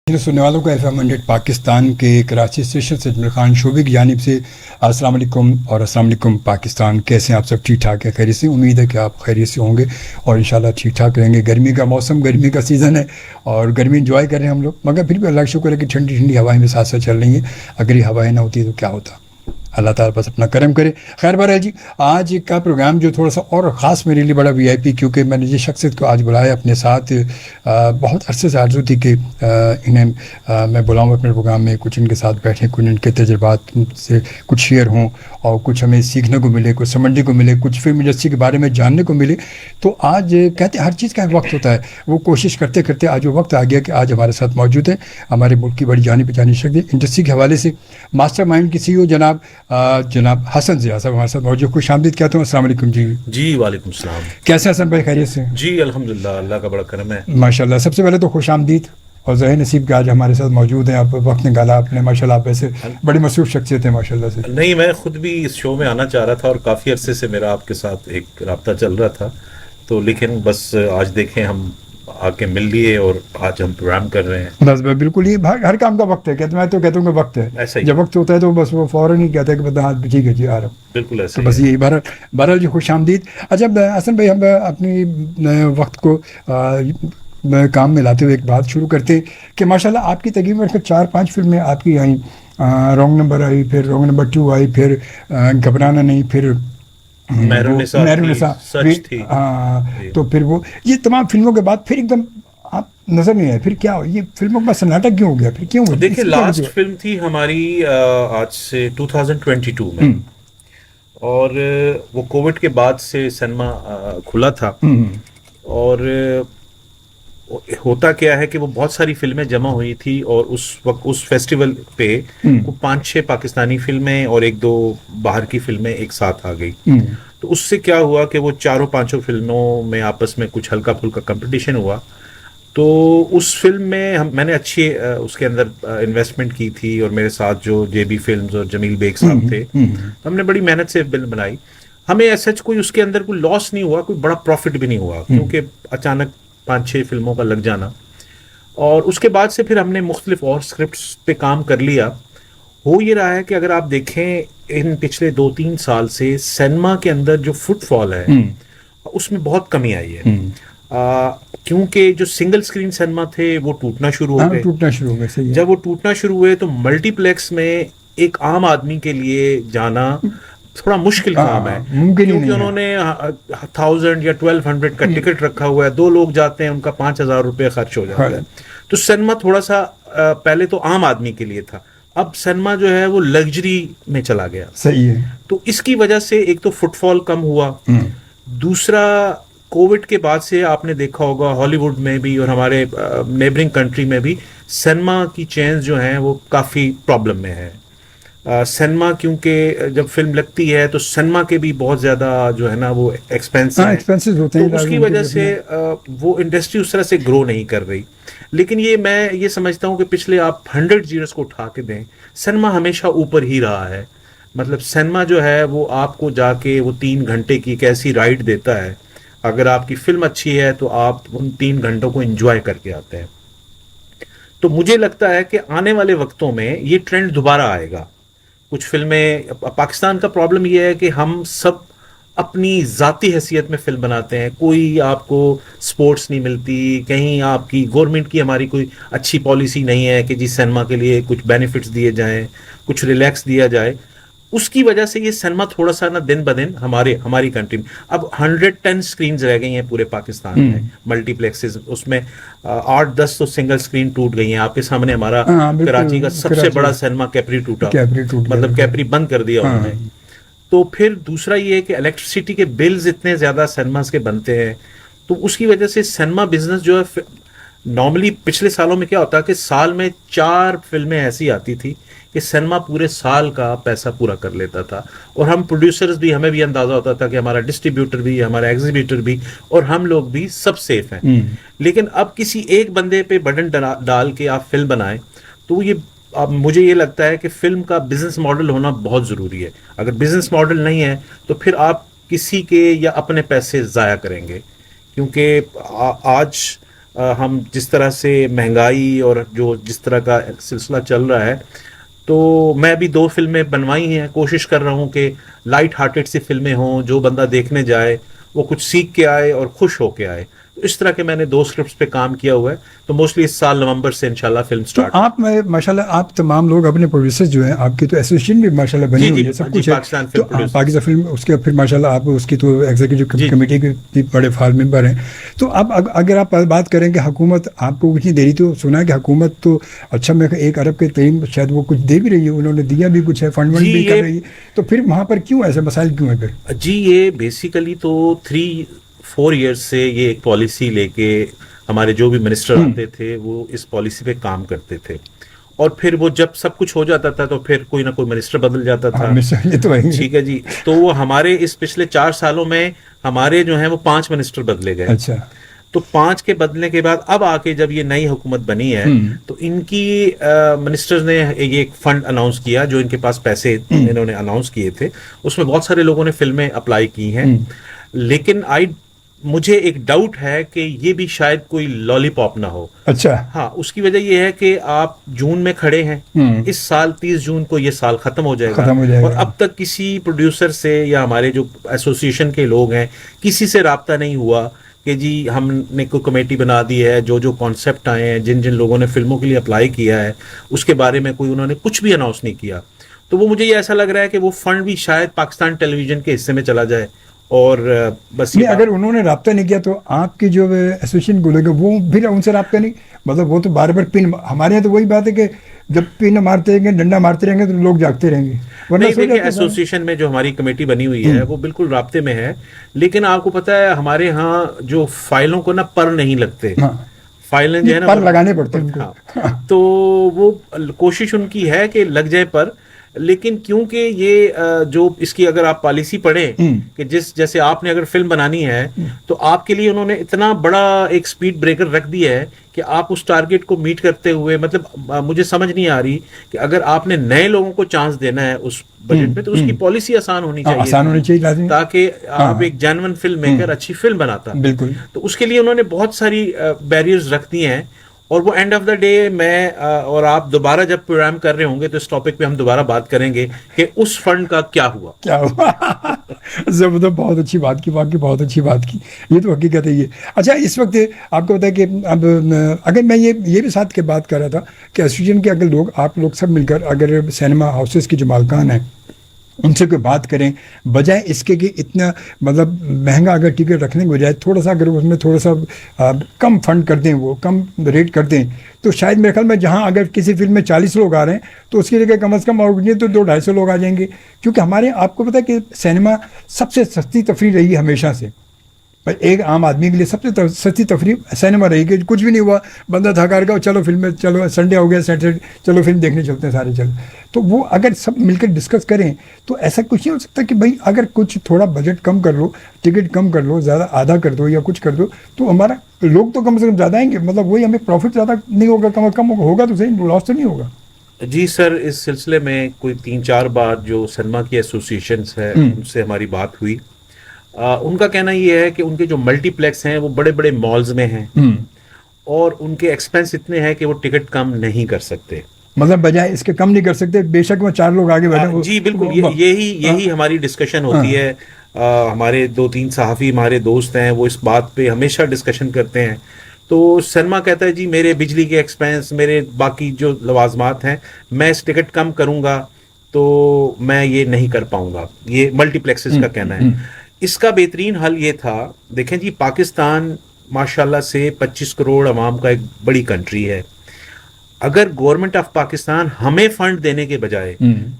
सुनने वालों को FM 100 पाकिस्तान के कराची स्टेशन से इमरान खान शोबी की जानिब से अस्सलाम वालेकुम और अस्सलाम वालेकुम पाकिस्तान। कैसे हैं आप सब? ठीक ठाक है, खैरियत से? उम्मीद है कि आप खैरियत से होंगे और इंशाल्लाह ठीक ठाक रहेंगे। गर्मी का मौसम, गर्मी का सीज़न है और गर्मी इंजॉय कर रहे हैं हम लोग, मगर फिर भी अल्लाह का शुक्र है कि ठंडी ठंडी हवाएं भी साथ साथ चल रही हैं। अगर ये हवाएं ना होती तो क्या होता। अल्लाह ताला बस अपना करम करे। खैर बहरहाल जी, आज का प्रोग्राम जो थोड़ा सा और ख़ास मेरे लिए बड़ा VIP, क्योंकि मैंने जिस शख्सियत को आज बुलाया अपने साथ, बहुत अरसे से आरज़ू थी कि इन्हें मैं बुलाऊँ अपने प्रोग्राम में, कुछ इनके साथ बैठें, कुछ इनके तजुर्बात से कुछ शेयर हों और कुछ हमें सीखने को मिले, कुछ समझने को मिले, कुछ फिल्म इंडस्ट्री के बारे में जानने को मिले। तो आज कहते हैं हर चीज़ का एक वक्त होता है, वो कोशिश करते करते आज वो वक्त आ गया कि आज हमारे साथ मौजूद है हमारे मुल्क की बड़ी जानी पहचानी शख्सियत इंडस्ट्री के हवाले से मास्टरमाइंड की CEO जनाब हसन ज़िया साहब हमारे साथ मौजूद। खुश आमदीद कहता हूँ। अस्सलाम वालेकुम जी। जी वालेकुम सलाम। कैसे हसन भाई, खैरियत से? जी अल्हम्दुलिल्लाह, अल्लाह का बड़ा करम है माशाल्लाह। सबसे पहले तो खुश आमदीद और ज़ाहिर नसीब के आज हमारे साथ मौजूद हैं। आप वक्त निकाला आपने, माशाल्लाह। आप ऐसे बड़ी मशहूर शख्सियत है माशाल्लाह से। नहीं, मैं खुद भी इस शो में आना चाह रहा था और काफ़ी अरसे से मेरा आपके साथ एक रब्ता चल रहा था, तो लेकिन बस आज देखें हम आके मिल लिए और आज हम प्रोग्राम कर रहे हैं। बस बिल्कुल, ये हर काम का वक्त है। कहते मैं तो कहता हूँ कि वक्त है, ऐसा ही जब वक्त होता है तो बस वो फ़ौरन ही कहता है कि बता हाँ ठीक है जी आ रहा हूँ। बिल्कुल ऐसा तो बस यही बहरहाल जी, खुश आमदीद। अच्छा हसन भाई, हम अपनी वक्त को काम में लाते हुए एक बात शुरू करते हैं कि माशाल्लाह आपकी तकरीबन 4-5 फिल्में आपकी आई। रॉन्ग नंबर आई, फिर रॉन्ग नंबर 2 आई, फिर घबराना नहीं, फिर मेहरुन्निसा सच थी। तो फिर वो ये तमाम फिल्मों के बाद फिर एकदम आप नजर नहीं आए। फिर क्या हो, ये फिल्मों का सन्नाटा क्यों हो गया? फिर क्यों? देखिए, लास्ट फिल्म थी हमारी आज से 2022 में, और वो कोविड के बाद से सिनेमा खुला था। और होता क्या है कि वो बहुत सारी फिल्में जमा हुई थी और उस वक्त उस फेस्टिवल पे वो 5-6 पाकिस्तानी फिल्में और 1-2 बाहर की फिल्में एक साथ आ गई। तो उससे क्या हुआ कि वो 4-5 फिल्मों में आपस में कुछ हल्का फुल्का कंपटीशन हुआ। तो उस फिल्म में मैंने अच्छी उसके अंदर इन्वेस्टमेंट की थी और मेरे साथ जो JB फिल्म्स और जमील बेग साहब थे, हमने बड़ी मेहनत से फिल्म बनाई। हमें ऐसा कोई उसके अंदर कोई लॉस नहीं हुआ, कोई बड़ा प्रॉफिट भी नहीं हुआ, क्योंकि अचानक 5-6 फिल्मों का लग जाना। और उसके बाद से फिर हमने मुख्तलिफ और स्क्रिप्ट्स पे काम कर लिया। हो ये रहा है कि अगर आप देखें इन पिछले 2-3 साल से सिनेमा के अंदर जो फुटफॉल है उसमें बहुत कमी आई है। क्योंकि जो सिंगल स्क्रीन सिनेमा थे वो टूटना शुरू हो गए। जब वो टूटना शुरू हुए तो मल्टीप्लेक्स में एक आम आदमी के लिए जाना थोड़ा मुश्किल काम है, क्योंकि उन्होंने 1000 या 1200 का टिकट रखा हुआ है। 2 लोग जाते हैं, उनका 5000 रुपये खर्च हो जाता है। तो सिनेमा थोड़ा सा पहले तो आम आदमी के लिए था, अब सिनेमा जो है वो लग्जरी में चला गया। सही है। तो इसकी वजह से एक तो फुटफॉल कम हुआ, दूसरा कोविड के बाद से आपने देखा होगा हॉलीवुड में भी और हमारे नेबरिंग कंट्री में भी सिनेमा की चेन्स जो हैं वो काफ़ी प्रॉब्लम में है। सिनेमा, क्योंकि जब फिल्म लगती है तो सिनेमा के भी बहुत ज़्यादा जो है ना वो एक्सपेंसेस होते हैं, तो उसकी वजह से वो इंडस्ट्री उस तरह से ग्रो नहीं कर रही। लेकिन मैं ये समझता हूँ कि पिछले आप 100 ईयर्स को उठा के दें, सिनेमा हमेशा ऊपर ही रहा है। मतलब सिनेमा जो है वो आपको जाके वो 3 घंटे की एक ऐसी राइड देता है, अगर आपकी फिल्म अच्छी है तो आप उन 3 घंटों को एंजॉय करके आते हैं। तो मुझे लगता है कि आने वाले वक्तों में ये ट्रेंड दोबारा आएगा। कुछ फिल्में, पाकिस्तान का प्रॉब्लम ये है कि हम सब अपनी ज़ाती हैसियत में फिल्म बनाते हैं। कोई आपको स्पोर्ट्स नहीं मिलती, कहीं आपकी गवर्नमेंट की हमारी कोई अच्छी पॉलिसी नहीं है कि जी सिनेमा के लिए कुछ बेनिफिट्स दिए जाएं, कुछ रिलैक्स दिया जाए। उसकी वजह से ये सिनेमा थोड़ा सा ना दिन ब दिन हमारी कंट्री में अब 110 स्क्रीन्स रह गई हैं पूरे पाकिस्तान में, मल्टीप्लेक्सेस। उसमें 8-10 तो सिंगल स्क्रीन टूट गई हैं। आपके सामने हमारा कराची का सबसे बड़ा सिनेमा कैपरी टूटा, मतलब कैपरी बंद कर दिया उन्होंने। तो फिर दूसरा ये है कि इलेक्ट्रिसिटी के बिल्स इतने ज्यादा सिनेमास के बनते हैं, तो उसकी वजह से सिनेमा बिजनेस जो है, नॉर्मली पिछले सालों में क्या होता है कि साल में 4 फिल्में ऐसी आती थी कि सिनेमा पूरे साल का पैसा पूरा कर लेता था। और हम प्रोड्यूसर्स भी, हमें भी अंदाजा होता था कि हमारा डिस्ट्रीब्यूटर भी, हमारा एग्जीबिटर भी और हम लोग भी सब सेफ हैं। लेकिन अब किसी एक बंदे पे बटन डाल के आप फिल्म बनाएं, तो ये अब मुझे ये लगता है कि फिल्म का बिजनेस मॉडल होना बहुत ज़रूरी है। अगर बिजनेस मॉडल नहीं है तो फिर आप किसी के या अपने पैसे ज़ाया करेंगे। क्योंकि आज हम जिस तरह से महंगाई और जो जिस तरह का सिलसिला चल रहा है, तो मैं भी 2 फिल्में बनवाई हैं, कोशिश कर रहा हूँ कि लाइट हार्टेड सी फिल्में हों, जो बंदा देखने जाए वो कुछ सीख के आए और खुश होके आए। तो इस तरह के मैंने 2 स्क्रिप्ट्स पे काम किया हुआ है, तो मोस्टली इस साल नवंबर से इंशाल्लाह फिल्म तो स्टार्ट। आप माशाल्लाह आप तमाम लोग अपने प्रोड्यूसर्स जो हैं आपकी तो एसोसिएशन भी माशाल्लाह बनी जी हुई जी है, सब जी, कुछ है। पाकिस्तान तो फिल्म प्रोड्यूसर। पाकिस्तान फिल्म उसके फिर माशाल्लाह आप उसकी तो एग्जीक्यूटिव जी। कमेटी के भी बड़े फाल मेंबर हैं। तो अब अगर आप बात करें कि हुकूमत आपको कुछ नहीं दे रही, तो सुना है कि हुकूमत तो अच्छा मैं 1 अरब के करीब शायद वो कुछ दे भी रही है, उन्होंने दिया भी कुछ है, फंड जी, भी कर ये रही है। तो फिर वहाँ पर क्यों ऐसे मसाइल क्यों है फिर? जी ये बेसिकली तो 3-4 ईयर्स से ये एक पॉलिसी लेके हमारे जो भी मिनिस्टर आते थे वो इस पॉलिसी पे काम करते थे, और फिर वो जब सब कुछ हो जाता था तो फिर कोई ना कोई मिनिस्टर बदल जाता हाँ था। मिस्टर ये तो है। ठीक है जी, तो वो हमारे इस पिछले 4 सालों में हमारे जो हैं वो 5 मिनिस्टर बदले गए। अच्छा। तो 5 के बदलने के बाद अब आके जब ये नई हुकूमत बनी है, तो इनकी मिनिस्टर्स ने ये एक फंड अनाउंस किया, जो इनके पास पैसे इन्होंने अनाउंस किए थे, उसमें बहुत सारे लोगों ने फिल्में अप्लाई की हैं। लेकिन मुझे एक डाउट है कि ये भी शायद कोई लॉलीपॉप ना हो। अच्छा। हाँ, उसकी वजह ये है कि आप जून में खड़े हैं, इस साल 30 जून को ये साल खत्म हो जाएगा, खत्म हो जाएगा। और अब तक किसी प्रोड्यूसर से या हमारे जो एसोसिएशन के लोग हैं किसी से राब्ता नहीं हुआ कि जी हमने कोई कमेटी बना दी है, जो जो कॉन्सेप्ट आए हैं, जिन जिन लोगों ने फिल्मों के लिए अप्लाई किया है, उसके बारे में कोई उन्होंने कुछ भी अनाउंस नहीं किया। तो वो मुझे ये ऐसा लग रहा है कि वो फंड भी शायद पाकिस्तान टेलीविजन के हिस्से में चला जाए, और बस नहीं, ये अगर उन्होंने राब्ता नहीं किया तो आपकी जो एसोसिएशन को लोग वो फिर उनसे राब्ता नहीं, मतलब वो तो बार बार पिन, हमारे यहाँ तो वही बात है कि जब पिन मारते रहेंगे, डंडा मारते रहेंगे तो लोग जागते रहेंगे, वरना नहीं, सो देखिए जाते हैं। एसोसिएशन में जो हमारी कमेटी बनी हुई है वो बिल्कुल राब्ते में है, लेकिन आपको पता है हमारे यहाँ जो फाइलों को ना पर नहीं लगते, हाँ, फाइलें जो है ना पर वो लगाने पड़ते हैं उनको। हाँ, तो वो कोशिश उनकी है कि लग जाए पर, लेकिन क्योंकि ये जो इसकी अगर आप पॉलिसी पढ़ें कि जैसे आपने अगर फिल्म बनानी है तो आपके लिए उन्होंने इतना बड़ा एक स्पीड ब्रेकर रख दिया है कि आप उस टारगेट को मीट करते हुए, मतलब मुझे समझ नहीं आ रही कि अगर आपने नए लोगों को चांस देना है उस बजट में तो उसकी पॉलिसी आसान होनी चाहिए, आसान होनी चाहिए लाज़िम। ताकि आप एक जेन्युइन फिल्म मेकर अच्छी फिल्म बनाता। बिल्कुल। तो उसके लिए उन्होंने बहुत सारी बैरियर्स रख दिए हैं, और वो एंड ऑफ द डे मैं और आप दोबारा जब प्रोग्राम कर रहे होंगे तो इस टॉपिक पे हम दोबारा बात करेंगे कि उस फंड का क्या हुआ। क्या हुआ? जबरदस्त, बहुत अच्छी बात की, वाकई बहुत अच्छी बात की, ये तो हकीकत है ये। अच्छा, इस वक्त आपको पता है कि अब अगर मैं ये भी साथ के बात कर रहा था कि एसोसिएशन के अगर लोग, आप लोग सब मिलकर अगर सिनेमा हाउसेस की जो मालकान है उनसे कोई बात करें, बजाय इसके कि इतना मतलब महंगा अगर टिकट रखने के बजाय थोड़ा सा अगर उसमें थोड़ा सा कम फंड कर दें, वो कम रेट कर दें, तो शायद मेरे ख्याल में जहां अगर किसी फिल्म में 40 लोग आ रहे हैं तो उसकी जगह कम से कम और तो 200-250 लोग आ जाएंगे। क्योंकि हमारे आपको पता है कि सिनेमा सबसे सस्ती तफरीह रही है हमेशा से, पर एक आम आदमी के लिए सबसे सस्ती तफरीह सिनेमा रही कि कुछ भी नहीं हुआ, बंदा थका रहा, चलो फिल्म में, चलो संडे हो गया, सैटरडे चलो फिल्म देखने चलते हैं सारे, चल। तो वो अगर सब मिलकर डिस्कस करें तो ऐसा कुछ नहीं हो सकता कि भाई अगर कुछ थोड़ा बजट कम कर लो, टिकट कम कर लो, ज़्यादा आधा कर दो या कुछ कर दो, तो हमारा लोग तो कम से कम ज़्यादा आएंगे, मतलब वही हमें प्रॉफिट ज़्यादा नहीं होगा, कम होगा तो सही, लॉस तो नहीं होगा। जी सर, इस सिलसिले में कोई 3-4 बार जो सिनेमा की एसोसिएशंस है उनसे हमारी बात हुई। उनका कहना ये है कि उनके जो मल्टीप्लेक्स हैं वो बड़े बड़े मॉल्स में हैं, और उनके एक्सपेंस इतने हैं कि वो टिकट कम नहीं कर सकते, मतलब बजाय इसके कम नहीं कर सकते, बेशक वो 4 लोग आगे बैठे। जी बिल्कुल, यही हमारी डिस्कशन होती है। हमारे 2-3 सहाफ़ी हमारे दोस्त हैं, वो इस बात पे हमेशा डिस्कशन करते हैं। तो सिनेमा कहता है जी मेरे बिजली के एक्सपेंस, मेरे बाकी जो लवाजमात हैं, मैं इस टिकट कम करूंगा तो मैं ये नहीं कर पाऊंगा, ये मल्टीप्लेक्सेस का कहना है। इसका बेहतरीन हल ये था, देखें जी पाकिस्तान माशाल्लाह से 25 करोड़ अवाम का एक बड़ी कंट्री है। अगर गवर्नमेंट ऑफ पाकिस्तान हमें फंड देने के बजाय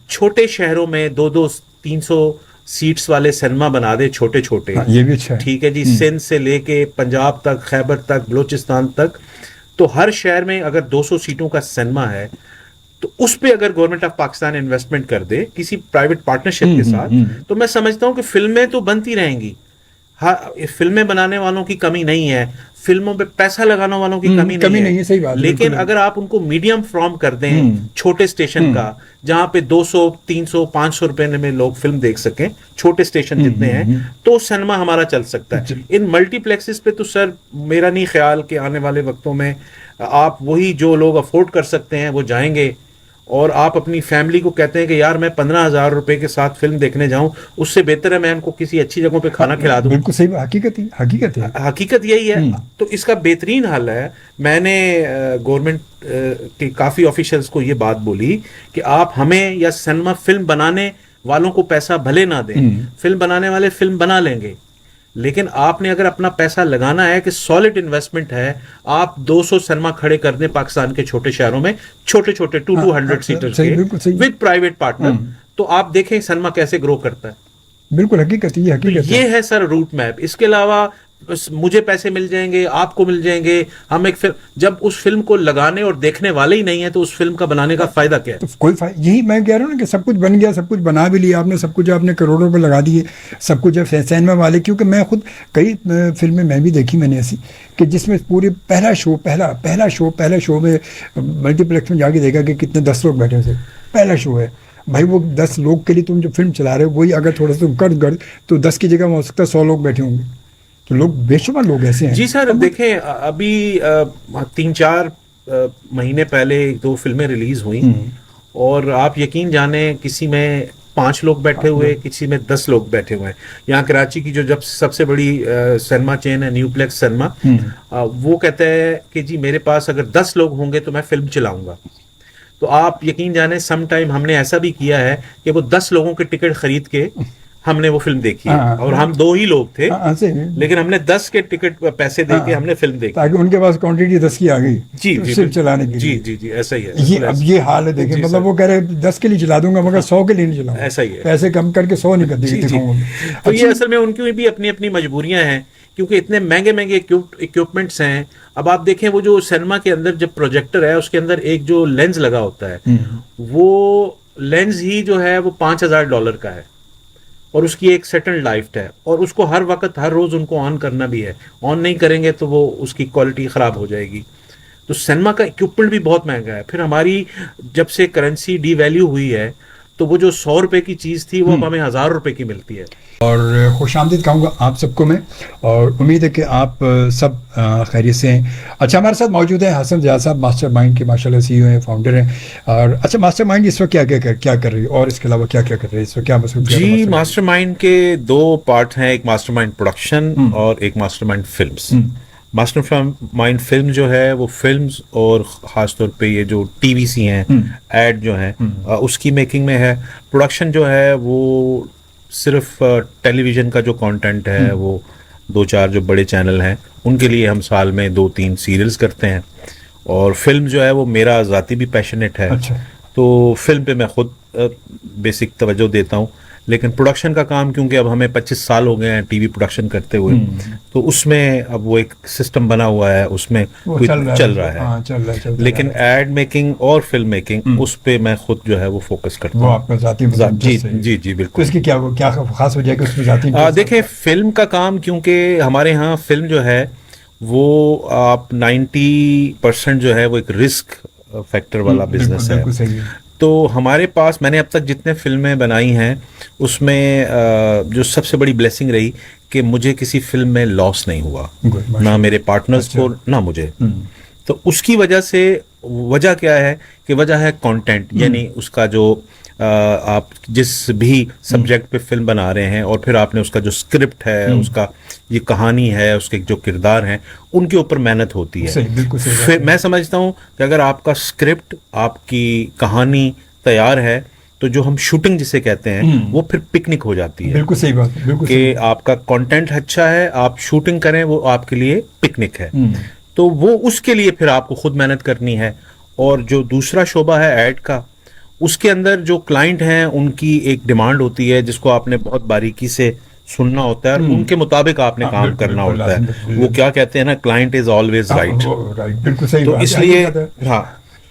छोटे शहरों में 200-300 सीट्स वाले सिनेमा बना दे, छोटे छोटे, ये भी अच्छा है। ठीक है जी, सिंध से लेके पंजाब तक, खैबर तक, बलूचिस्तान तक, तो हर शहर में अगर 200 सीटों का सिनेमा है तो उस पे अगर गवर्नमेंट ऑफ पाकिस्तान इन्वेस्टमेंट कर दे किसी प्राइवेट पार्टनरशिप के साथ, तो मैं समझता हूं कि फिल्में तो बनती रहेंगी, हाँ, फिल्में बनाने वालों की कमी नहीं है, फिल्मों पे पैसा लगाने वालों की कमी नहीं है, सही बात, लेकिन बिल्कुल। अगर आप उनको मीडियम फॉर्म कर दें छोटे स्टेशन का, जहां पे 200 300 500 रुपए में लोग फिल्म देख सकें, छोटे स्टेशन जितने हैं, तो सिनेमा हमारा चल सकता है। इन मल्टीप्लेक्सेस पे तो सर मेरा नहीं ख्याल कि आने वाले वक्तों में आप वही जो लोग अफोर्ड कर सकते हैं वो जाएंगे, और आप अपनी फैमिली को कहते हैं कि यार मैं 15,000 रुपए के साथ फिल्म देखने जाऊं, उससे बेहतर है मैं उनको किसी अच्छी जगह पे खाना खिला दूं। बिल्कुल सही, हकीकत है। हकीकत यही है। तो इसका बेहतरीन हल है, मैंने गवर्नमेंट के काफ़ी ऑफिशियल्स को ये बात बोली कि आप हमें या सिनेमा फिल्म बनाने वालों को पैसा भले ना दें, फिल्म बनाने वाले फिल्म बना लेंगे, लेकिन आपने अगर अपना पैसा लगाना है कि सॉलिड इन्वेस्टमेंट है, आप 200 सिनेमा खड़े कर दें पाकिस्तान के छोटे शहरों में, छोटे छोटे 200 सीटर्स के विद प्राइवेट पार्टनर, तो आप देखें सिनेमा कैसे ग्रो करता है। बिल्कुल हकीकत ये है सर रूट मैप। इसके अलावा मुझे पैसे मिल जाएंगे, आपको मिल जाएंगे, हम एक फिल्म, जब उस फिल्म को लगाने और देखने वाले ही नहीं है तो उस फिल्म का बनाने का फायदा क्या है? तो कोई फायदा, यही मैं कह रहा हूँ ना कि सब कुछ बन गया, सब कुछ बना भी लिया आपने, सब कुछ आपने करोड़ों रुपए लगा दिए, सब कुछ सिनेमा वाले, क्योंकि मैं खुद कई फिल्में मैं भी देखी मैंने ऐसी कि जिसमें पूरे पहला शो में मल्टीप्लेक्स में जाके देखा कि कितने 10 लोग बैठे थे, पहला शो है भाई, वो 10 लोग के लिए तुम जो फिल्म चला रहे हो वही अगर थोड़ा सा कर तो 10 की जगह में हो सकता है 100 लोग बैठे होंगे। तो लोग बेशुमार लोग ऐसे हैं। जी सर, देखें अभी 3-4 महीने पहले 2 फिल्में रिलीज हुई, और आप यकीन जाने किसी में 5 लोग बैठे हुए, किसी में 10 लोग बैठे हुए हैं। यहाँ कराची की जो जब सबसे बड़ी सिनेमा चेन है न्यूप्लेक्स सिनेमा, वो कहता है कि जी मेरे पास अगर 10 लोग होंगे तो मैं फिल्म चलाऊंगा। तो आप यकीन जाने सम टाइम हमने ऐसा भी किया है कि वो 10 लोगों के टिकट खरीद के हमने वो फिल्म देखी है, और हम 2 ही लोग थे, लेकिन हमने 10 के टिकट पैसे दे के हमने फिल्म देखी, ताकि उनके पास क्वांटिटी 10 की आ गई जी तो सिर्फ चलाने के लिए। जी ऐसा ही है। ये अब ये हाल है, देखें, मतलब वो कह रहे 10 के लिए चला दूंगा मगर 100 के लिए नहीं चलाऊंगा, ऐसा ही है, पैसे कम करके 100 नहीं कर दिखाऊंगा। तो ये असल में उनकी भी अपनी अपनी मजबूरियां हैं, क्योंकि इतने महंगे इक्विपमेंट्स हैं। अब आप देखें वो जो सिनेमा के अंदर जब प्रोजेक्टर है उसके अंदर एक जो लेंस लगा होता है, वो लेंस ही जो है वो $5,000 का है, और उसकी एक सेटल्ड लाइफ है, और उसको हर वक्त हर रोज उनको ऑन करना भी है, ऑन नहीं करेंगे तो वो उसकी क्वालिटी खराब हो जाएगी। तो सिनेमा का इक्विपमेंट भी बहुत महंगा है। फिर हमारी जब से करेंसी डीवैल्यू हुई है तो वो जो 100 रुपए की चीज थी वो अब हमें 1000 रुपए की मिलती है। और खुशामदीद कहूँगा आप सबको मैं, और उम्मीद है कि आप सब खैरियत से हैं। अच्छा, हमारे साथ मौजूद है हसन ज़िया साहब, मास्टर माइंड के माशाल्लाह CEO हैं, फाउंडर हैं। और अच्छा, मास्टर माइंड इस वक्त क्या कर रही है, और इसके अलावा क्या कर रही है इस वक्त, क्या मसरूफ? जी, मास्टर माइंड के 2 पार्ट हैं, एक मास्टर माइंड प्रोडक्शन और एक master mind films. Master mind film जो है वो फिल्म्स और ख़ासतौर पे ये जो TVC हैं, एड जो हैं, उसकी मेकिंग में है। प्रोडक्शन जो है वो सिर्फ टेलीविज़न का जो कंटेंट है वो 2-4 जो बड़े चैनल हैं उनके लिए हम साल में 2-3 सीरियल्स करते हैं, और फिल्म जो है वो मेरा ज़ाती भी पैशनेट है। अच्छा। तो फिल्म पे मैं खुद बेसिक तवज्जो देता हूँ, लेकिन प्रोडक्शन का काम क्योंकि अब हमें 25 साल हो गए हैं टीवी प्रोडक्शन करते हुए, तो उसमें अब वो एक सिस्टम बना हुआ है, उसमें चल रहा है। लेकिन एड मेकिंग और फिल्म मेकिंग उस पे मैं खुद जो है वो फोकस करता हूँ। वो आपका ज़ाती जी बिल्कुल। तो इसकी क्या खास वजह है कि उसमें ज़ाती? देखिए, फिल्म का काम क्योंकि हमारे यहाँ फिल्म जो है वो आप 90% जो है वो एक रिस्क फैक्टर वाला बिजनेस है। तो हमारे पास मैंने अब तक जितने फिल्में बनाई हैं उसमें जो सबसे बड़ी ब्लेसिंग रही कि मुझे किसी फिल्म में लॉस नहीं हुआ, ना मेरे पार्टनर्स को, ना मुझे। तो उसकी वजह से वजह क्या है कि वजह है कंटेंट, यानी उसका जो आप जिस भी सब्जेक्ट पे फिल्म बना रहे हैं और फिर आपने उसका जो स्क्रिप्ट है, उसका ये कहानी है, उसके जो किरदार हैं, उनके ऊपर मेहनत होती है। फिर मैं समझता हूँ कि अगर आपका स्क्रिप्ट, आपकी कहानी तैयार है तो जो हम शूटिंग जिसे कहते हैं वो फिर पिकनिक हो जाती है। बिल्कुल सही बात, बिल्कुल कि आपका कंटेंट अच्छा है, आप शूटिंग करें, वो आपके लिए पिकनिक है। तो वो उसके लिए फिर आपको खुद मेहनत करनी है। और जो दूसरा शोबा है ऐड का, उसके अंदर जो क्लाइंट हैं उनकी एक डिमांड होती है जिसको आपने बहुत बारीकी से सुनना होता है और उनके मुताबिक आपने काम करना होता है। वो क्या कहते हैं ना, क्लाइंट इज ऑलवेज राइट। बिल्कुल सही। तो इसलिए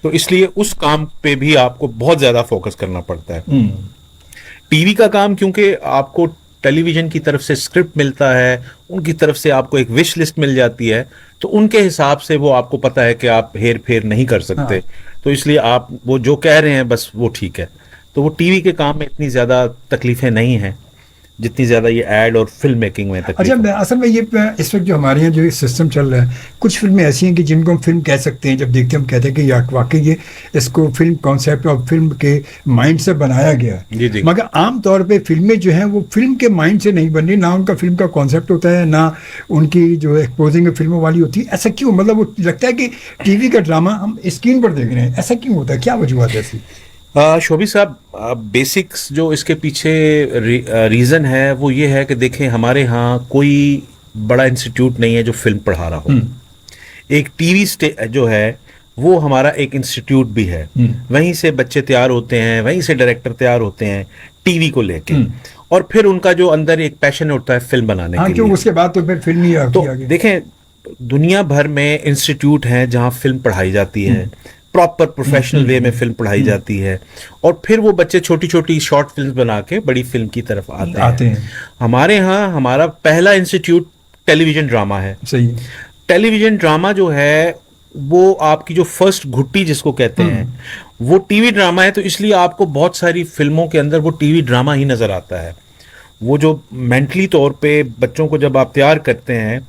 तो इसलिए उस काम पे भी आपको बहुत ज्यादा फोकस करना पड़ता है। टीवी का काम क्योंकि आपको टेलीविजन की तरफ से स्क्रिप्ट मिलता है, उनकी तरफ से आपको एक विश लिस्ट मिल जाती है, तो उनके हिसाब से वो आपको पता है कि आप हेर फेर नहीं कर सकते। हाँ। तो इसलिए आप वो जो कह रहे हैं बस वो ठीक है। तो वो टीवी के काम में इतनी ज़्यादा तकलीफें नहीं हैं जितनी ज़्यादा ये एड और फिल्म मेकिंग में तकलीफ अच्छा, असल में ये इस वक्त जो हमारे यहाँ जो सिस्टम चल रहा है, कुछ फिल्में ऐसी हैं कि जिनको हम फिल्म कह सकते हैं, जब देखते हैं हम कहते हैं कि यार वाकई ये इसको फिल्म कॉन्सेप्ट और फिल्म के माइंड से बनाया गया है। जी जी। मगर आम तौर पे फिल्में जो हैं वो फिल्म के माइंड से नहीं बन रही, ना उनका फिल्म का कॉन्सेप्ट होता है, ना उनकी जो एक्सपोजिंग फिल्मों वाली होती है। ऐसा क्यों? मतलब वो लगता है कि टीवी का ड्रामा हम स्क्रीन पर देख रहे हैं, ऐसा क्यों होता है? क्या वजूहत है ऐसी? शोभी साहब, बेसिक्स जो इसके पीछे रीज़न है वो ये है कि देखें, हमारे यहाँ कोई बड़ा इंस्टीट्यूट नहीं है जो फिल्म पढ़ा रहा हो। एक टीवी जो है वो हमारा एक इंस्टीट्यूट भी है। वहीं से बच्चे तैयार होते हैं, वहीं से डायरेक्टर तैयार होते हैं टीवी को लेके, और फिर उनका जो अंदर एक पैशन होता है फिल्म बनाने के लिए। उसके बाद तो फिर फिल्म ही आती तो है आगे। देखें, दुनिया भर में इंस्टीट्यूट हैं जहाँ फिल्म पढ़ाई जाती है, प्रॉपर प्रोफेशनल वे में फिल्म पढ़ाई जाती है, और फिर वो बच्चे छोटी छोटी शॉर्ट फिल्म बना के बड़ी फिल्म की तरफ आते हैं। हमारे यहाँ हमारा पहला इंस्टीट्यूट टेलीविजन ड्रामा है। सही। टेलीविजन ड्रामा जो है वो आपकी जो फर्स्ट घुट्टी जिसको कहते हैं वो टीवी ड्रामा है। तो इसलिए आपको बहुत सारी फिल्मों के अंदर वो टीवी ड्रामा ही नजर आता है। वो जो मेंटली तौर पे बच्चों को जब आप तैयार करते हैं,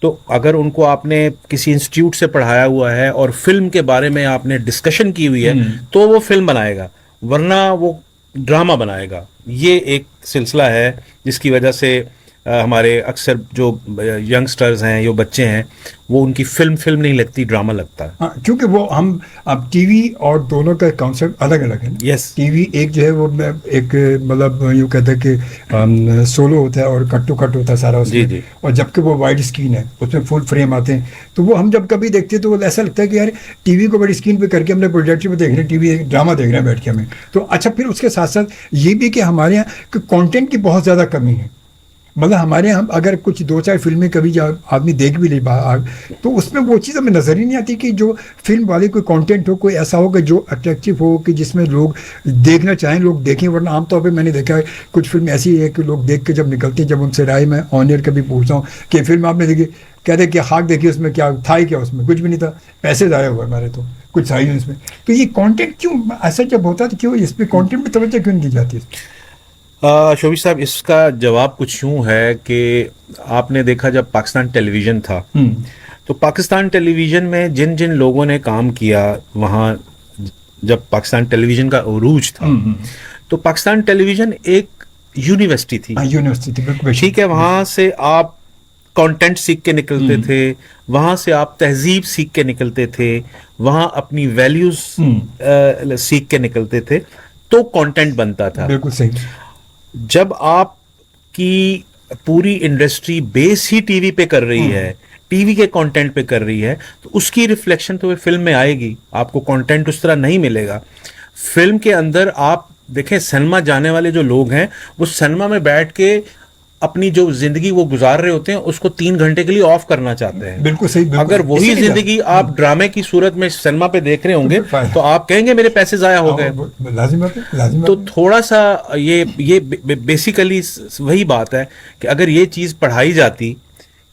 तो अगर उनको आपने किसी इंस्टीट्यूट से पढ़ाया हुआ है और फिल्म के बारे में आपने डिस्कशन की हुई है, तो वो फिल्म बनाएगा, वरना वो ड्रामा बनाएगा। ये एक सिलसिला है जिसकी वजह से हमारे अक्सर जो यंगस्टर्स हैं, जो बच्चे हैं, वो उनकी फिल्म नहीं लगती, ड्रामा लगता है। हाँ, क्योंकि वो हम अब टीवी और दोनों का कॉन्सेप्ट अलग अलग है। यस। टीवी एक जो है वो एक मतलब यूँ कहते हैं कि सोलो होता है और कट टू कट होता है सारा उसमें। जी जी। और जबकि वो वाइड स्क्रीन है, उसमें फुल फ्रेम आते हैं, तो वो हम जब कभी देखते हैं तो वो ऐसा लगता है कि यार टीवी को बड़ी स्क्रीन पे करके हमने प्रोजेक्टर पे देख रहे हैं, टीवी ड्रामा देख रहे हैं बैठ के हमें। तो अच्छा, फिर उसके साथ साथ ये भी कि हमारे यहाँ कंटेंट की बहुत ज़्यादा कमी है। मतलब हमारे यहाँ अगर कुछ दो चार फिल्में कभी आदमी देख भी ले तो उसमें वो चीज़ हमें नज़र ही नहीं आती कि जो फिल्म वाले कोई कंटेंट हो, कोई ऐसा हो कि जो अट्रैक्टिव हो, कि जिसमें लोग देखना चाहें, लोग देखें। वरना आमतौर पे मैंने देखा है कुछ फिल्म ऐसी है कि लोग देख के जब निकलती हैं, जब उनसे राय मैं ऑन एयर कभी पूछता हूँ कि फिल्म आपने देखी, कहते कि हाँ देखिए, उसमें क्या था ही क्या, उसमें कुछ भी नहीं था, पैसे ज़ाया हुआ हमारे, तो कुछ था ही नहीं इसमें। तो ये कॉन्टेंट क्यों ऐसा जब होता है, तो क्यों इस पर कॉन्टेंट पर तवज्जो क्यों नहीं दी जाती है? शोभित साहब, इसका जवाब कुछ यूं है कि आपने देखा जब पाकिस्तान टेलीविजन था, तो पाकिस्तान टेलीविजन में जिन जिन लोगों ने काम किया, वहाँ जब पाकिस्तान टेलीविजन का उरूज था, तो पाकिस्तान टेलीविजन एक यूनिवर्सिटी थी। यूनिवर्सिटी, बिल्कुल ठीक है। वहाँ से आप कंटेंट सीख के निकलते थे, वहाँ से आप तहजीब सीख के निकलते थे, वहाँ अपनी वैल्यूज सीख के निकलते थे, तो कंटेंट बनता था। बिल्कुल सही। जब आपकी पूरी इंडस्ट्री बेस ही टीवी पे कर रही है, टीवी के कंटेंट पे कर रही है, तो उसकी रिफ्लेक्शन तो फिल्म में आएगी। आपको कंटेंट उस तरह नहीं मिलेगा फिल्म के अंदर। आप देखें, सिनेमा जाने वाले जो लोग हैं, वो सिनेमा में बैठ के अपनी जो जिंदगी वो गुजार रहे होते हैं, उसको 3 घंटे के लिए ऑफ करना चाहते हैं। बिल्कुल सही। बिल्कुल। अगर वही जिंदगी आप ड्रामे की सूरत में सिनेमा पे देख रहे होंगे, तो आप कहेंगे मेरे पैसे जाया हो गए। लाजिम बात है। तो थोड़ा सा ये बेसिकली वही बात है कि अगर ये चीज पढ़ाई जाती